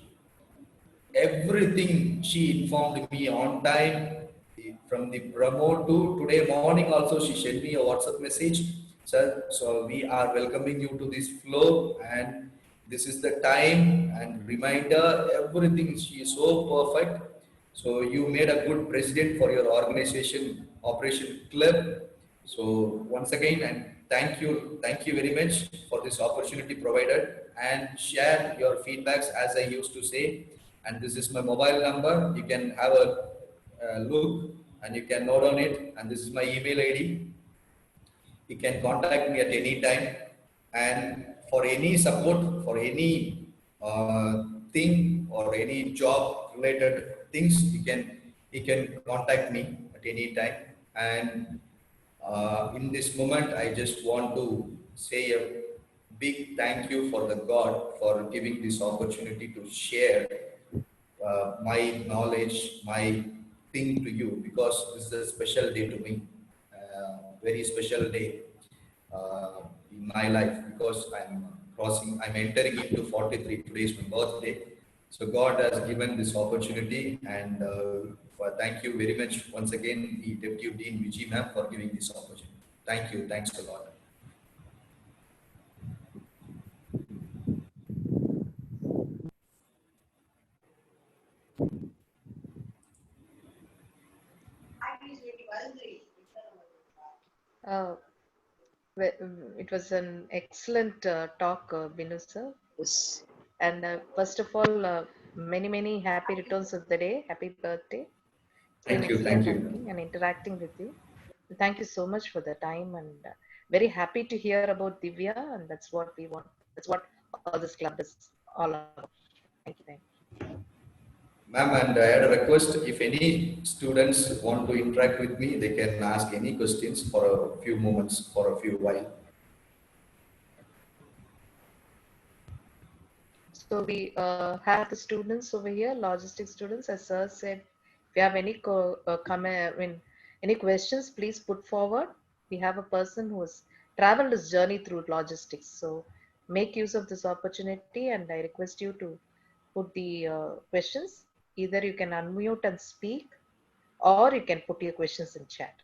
Everything she informed me on time. From the promo to today morning also, she sent me a WhatsApp message. Sir, so we are welcoming you to this floor and this is the time and reminder, everything. She is so perfect. So you made a good president for your organization, Operation Club. So once again, and thank you very much for this opportunity provided, and share your feedbacks as I used to say. And this is my mobile number. You can have a look and you can note on it. And this is my email ID. You can contact me at any time. And for any support, for any thing or any job related things, you can contact me at any time. And in this moment, I just want to say a big thank you for the God for giving this opportunity to share my knowledge, my thing to you, because this is a special day to me, very special day in my life, because I'm entering into 43. Today is my birthday. So God has given this opportunity, and thank you very much once again, the Deputy Dean Vijay ma'am, for giving this opportunity. Thank you. Thanks a lot. Uh, it was an excellent talk, Binu sir. Yes. And first of all, many happy returns of the day. Happy birthday. It's been Thank you. excellent Thank you. talking and interacting with you. Thank you so much for the time, and very happy to hear about Divya, and that's what we want. That's what all this club is all about. Thank you. Thank you. Ma'am, and I had a request, if any students want to interact with me, they can ask any questions for a few moments, for a few while. So we have the students over here, logistics students, as sir said. If you have any any questions, please put forward. We have a person who has traveled his journey through logistics. So make use of this opportunity, and I request you to put the questions. Either you can unmute and speak, or you can put your questions in chat.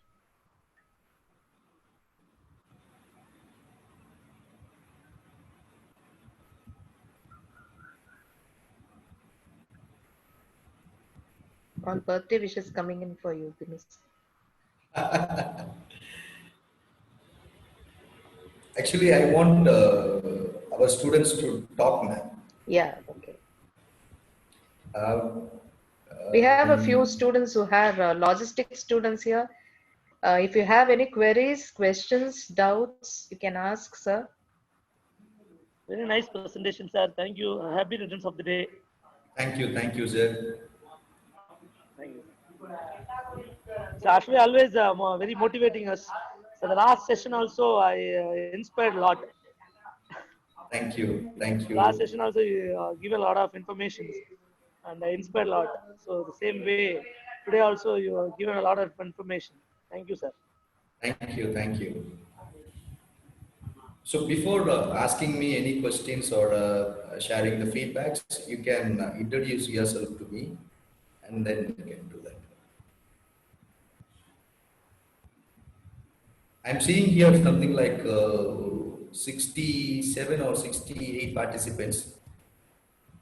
All birthday wishes coming in for you, Dinesh. Actually, I want our students to talk, ma'am. Yeah, okay. We have a few students who have logistics students here. If you have any queries, questions, doubts, you can ask, sir. Very nice presentation, sir. Thank you. Happy returns of the day. Thank you, sir. Thank you. So Ashwin always very motivating us. So the last session also I inspired a lot. Thank you. Last session also you give a lot of information and I inspired a lot. So the same way today also you have given a lot of information. Thank you, sir. Thank you. So before asking me any questions or sharing the feedbacks, you can introduce yourself to me, and then you can do that. I'm seeing here something like 67 or 68 participants,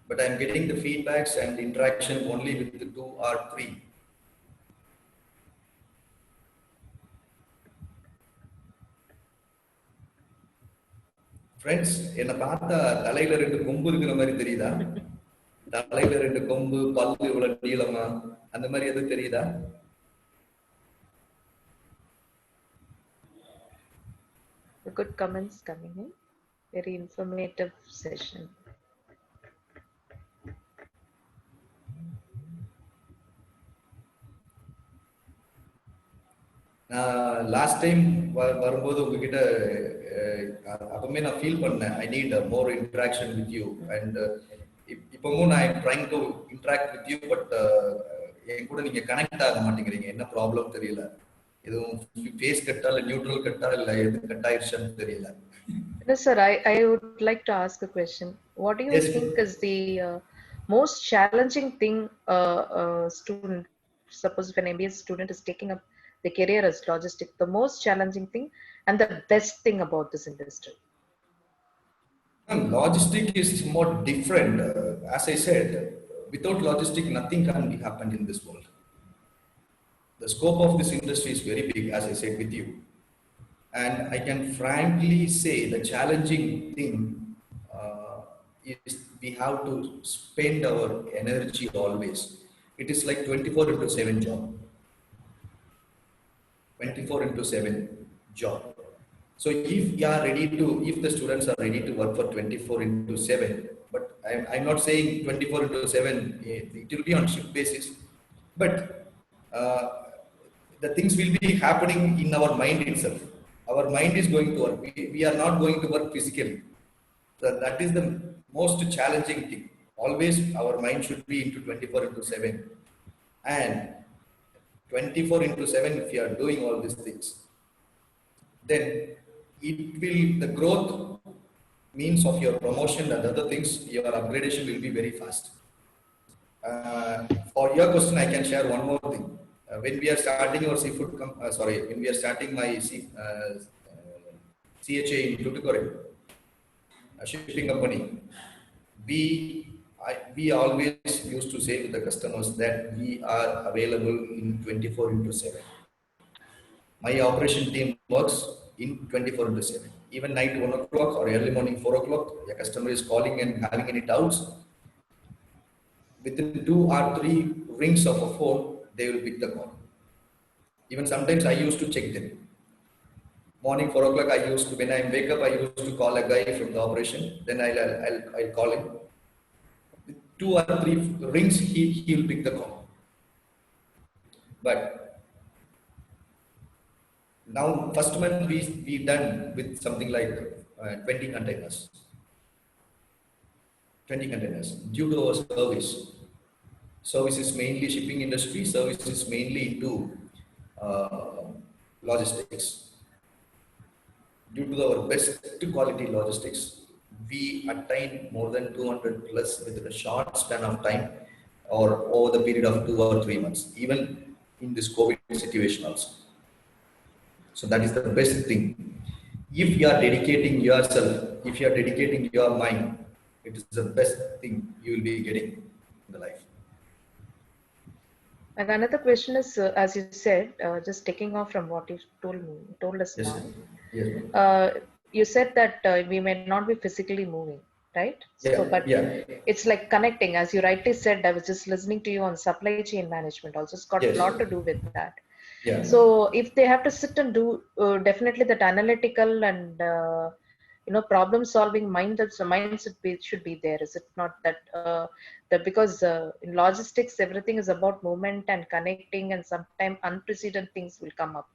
but I'm getting the feedbacks and interaction only with the 2 or 3. Friends, என்ன பார்த்தா தலையில 2 கொம்பு இருக்கிற மாதிரி தெரியுதா? தலையில 2 கொம்பு, பல்லு இவ்வளவு நீளமா, அந்த மாதிரி எதுவும் தெரியுதா? The good comments coming in. Very informative session. நான் லாஸ்ட் டைம் வரும்போது உங்ககிட்ட அப்பவுமே நான் ஃபீல் பண்ணேன், I need more interaction with you. And இப்பவும் நான் trying to interact with you, but என் கூட நீங்க கனெக்ட் ஆக மாட்டேங்கிறீங்க. என்ன ப்ராப்ளம் தெரியல. எதுவும் ஃபேஸ் கட்டா இல்லை நியூட்ரல் கட்டா இல்லை எது கட் ஆயிடுச்சுன்னு தெரியல. No, sir, I would like to ask a question. What do you Yes, think is the most challenging thing student, suppose if an MBA student is taking up the career as logistic, the most challenging thing and the best thing about this industry? Logistic is more different. As I said, without logistic, nothing can be happened in this world. The scope of this industry is very big, as I said with you. And I can frankly say the challenging thing is we have to spend our energy always. It is like 24/7 job. 24/7 job. So if you are ready to, if the students are ready to work for 24/7, but I'm not saying 24/7, it will be on shift basis, but the things will be happening in our mind itself. Our mind is going to work. We are not going to work physically. So that is the most challenging thing. Always our mind should be into 24/7. And 24/7, if you are doing all these things, then it will, the growth means of your promotion and other things, your upgradation will be very fast. For your question, I can share one more thing. When we are starting our seafood, when we are starting my CHA in Tuticorin, a shipping company, we always used to say to the customers that we are available in 24/7. My operation team works in 24/7. Even night 1 o'clock or early morning 4 o'clock, a customer is calling and having any doubts. Within 2 or 3 rings of a phone, they will pick the call. Even sometimes I used to check them. Morning 4 o'clock, when I wake up, I used to call a guy from the operation. Then I'll call him. With 2 or 3 rings, he'll pick the call. But now, first month we done with something like 20 containers. 20 containers due to our service. Service is mainly shipping industry. Service is mainly into logistics. Due to our best quality logistics, we attain more than 200 plus within a short span of time, or over the period of 2 or 3 months, even in this COVID situation also. So that is the best thing. If you are dedicating yourself, if you are dedicating your mind, it is the best thing you will be getting in the life. And another question is, as you said, just taking off from what you told us Yes. now. Yes. You said that we may not be physically moving, right? Yeah, So, but yeah. it's like connecting, as you rightly said. I was just listening to you on supply chain management. Also, it's got Yes. a lot to do with that. Yeah. So, if they have to sit and do definitely that analytical and problem solving mind should be there. Is it not that because in logistics everything is about movement and connecting, and sometimes unprecedented things will come up.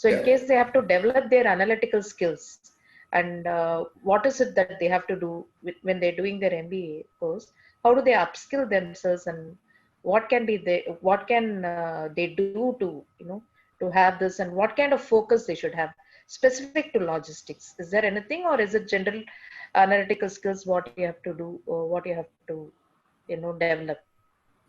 So in Yeah. case they have to develop their analytical skills, and what is it that they have to do when they're doing their MBA course? How do they upskill themselves, and what can they do to to have this, and what kind of focus they should have specific to logistics? Is there anything, or is it general analytical skills what you have to do, or what you have to develop?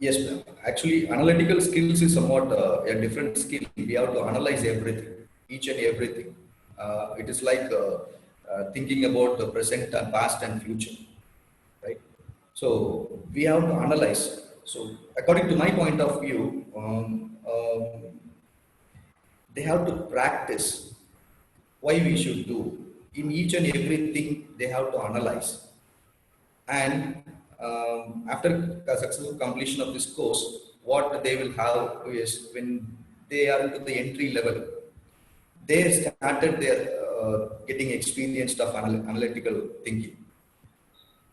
Yes, ma'am. Actually, analytical skills is somewhat a different skill. We have to analyze everything, each and everything. It is like thinking about the present and past and future, right? So we have to analyze. So according to my point of view, they have to practice why we should do. in each and everything they have to analyze. And after the successful completion of this course, what they will have is when they are into the entry level, they started their getting experienced of analytical thinking.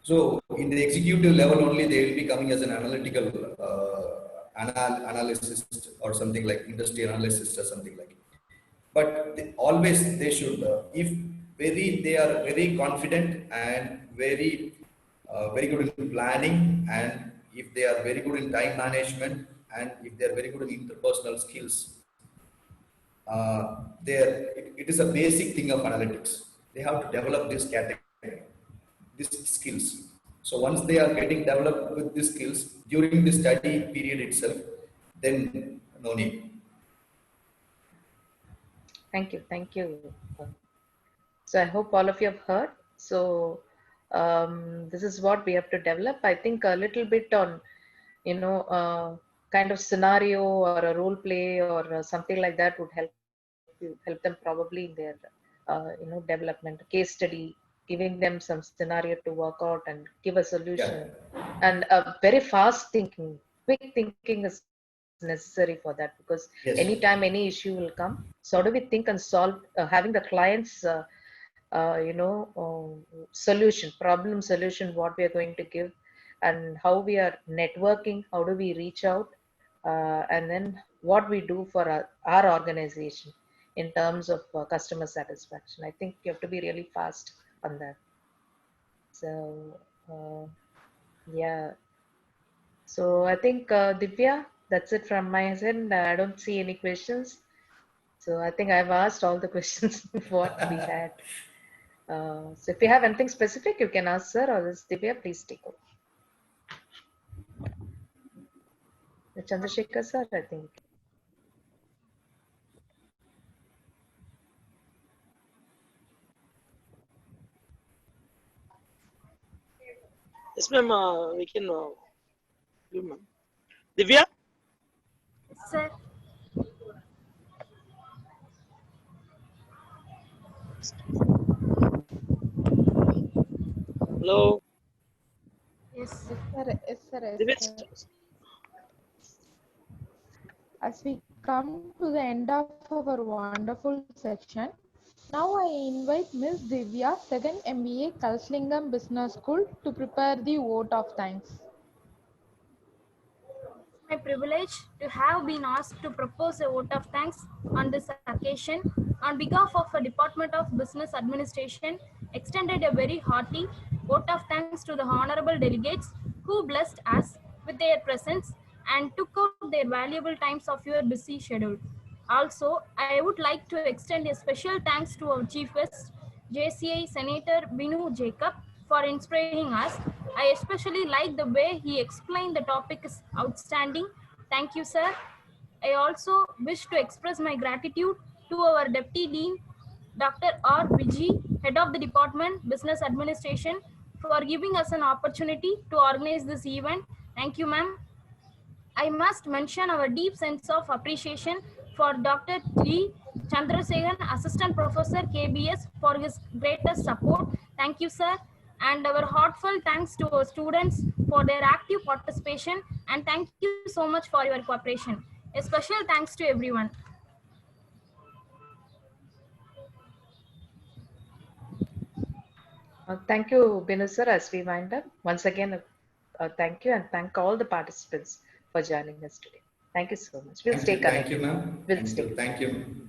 So in the executive level only, they will be coming as an analytical analyst or something like industry analyst or something like. But always they should, if they are very confident and very good in planning, and if they are very good in time management, and if they are very good in interpersonal skills, it is a basic thing of analytics. They have to develop this category, these skills. So once they are getting developed with these skills during the study period itself, then no need. Thank you. Thank you. So I hope all of you have heard. So this is what we have to develop. I think a little bit on, kind of scenario or a role play or something like that would help them probably in their, development. Case study, giving them some scenario to work out and give a solution. Yeah. And very fast thinking, quick thinking is necessary for that, because Yes. anytime any issue will come, so how do we think and solve, having the client's problem solution, what we are going to give, and how we are networking, how do we reach out, and then what we do for our organization in terms of customer satisfaction. I think you have to be really fast on that. So yeah, so I think Divya, that's it from my end. I don't see any questions. So I think I've asked all the questions what we had. So if you have anything specific, you can ask, sir, or this Divya, please take over. Chandrasekhar, sir, I think. Yes, ma'am. We can give, ma'am. Divya? Sir, Hello? yes. Yes, sir. Yes, sir. Yes, Divya? sir. As we come to the end of our wonderful section, now I invite Ms. Divya, 2nd MBA, Kalaslingam Business School, to prepare the vote of thanks. My privilege to have been asked to propose a vote of thanks on this occasion. On behalf of the Department of Business Administration, extended a very hearty vote of thanks to the honorable delegates who blessed us with their presence and took out their valuable times of your busy schedule. Also, I would like to extend a special thanks to our chief guest, JCI Senator Binu Jacob, for inspiring us. I especially like the way he explained the topic is outstanding. Thank you, sir. I also wish to express my gratitude to our Deputy Dean, Dr. R. Viji, Head of the Department, Business Administration, for giving us an opportunity to organize this event. Thank you, ma'am. I must mention our deep sense of appreciation for Dr. G. Chandrasekharan, Assistant Professor KBS, for his greatest support. Thank you, sir. And our heartfelt thanks to our students for their active participation. And thank you so much for your cooperation. A special thanks to everyone. Thank you, Binu, sir, as we wind up. Once again, thank you, and thank all the participants for joining us today. Thank you so much. We'll stay connected. Thank you, ma'am. We'll stay. Thank you.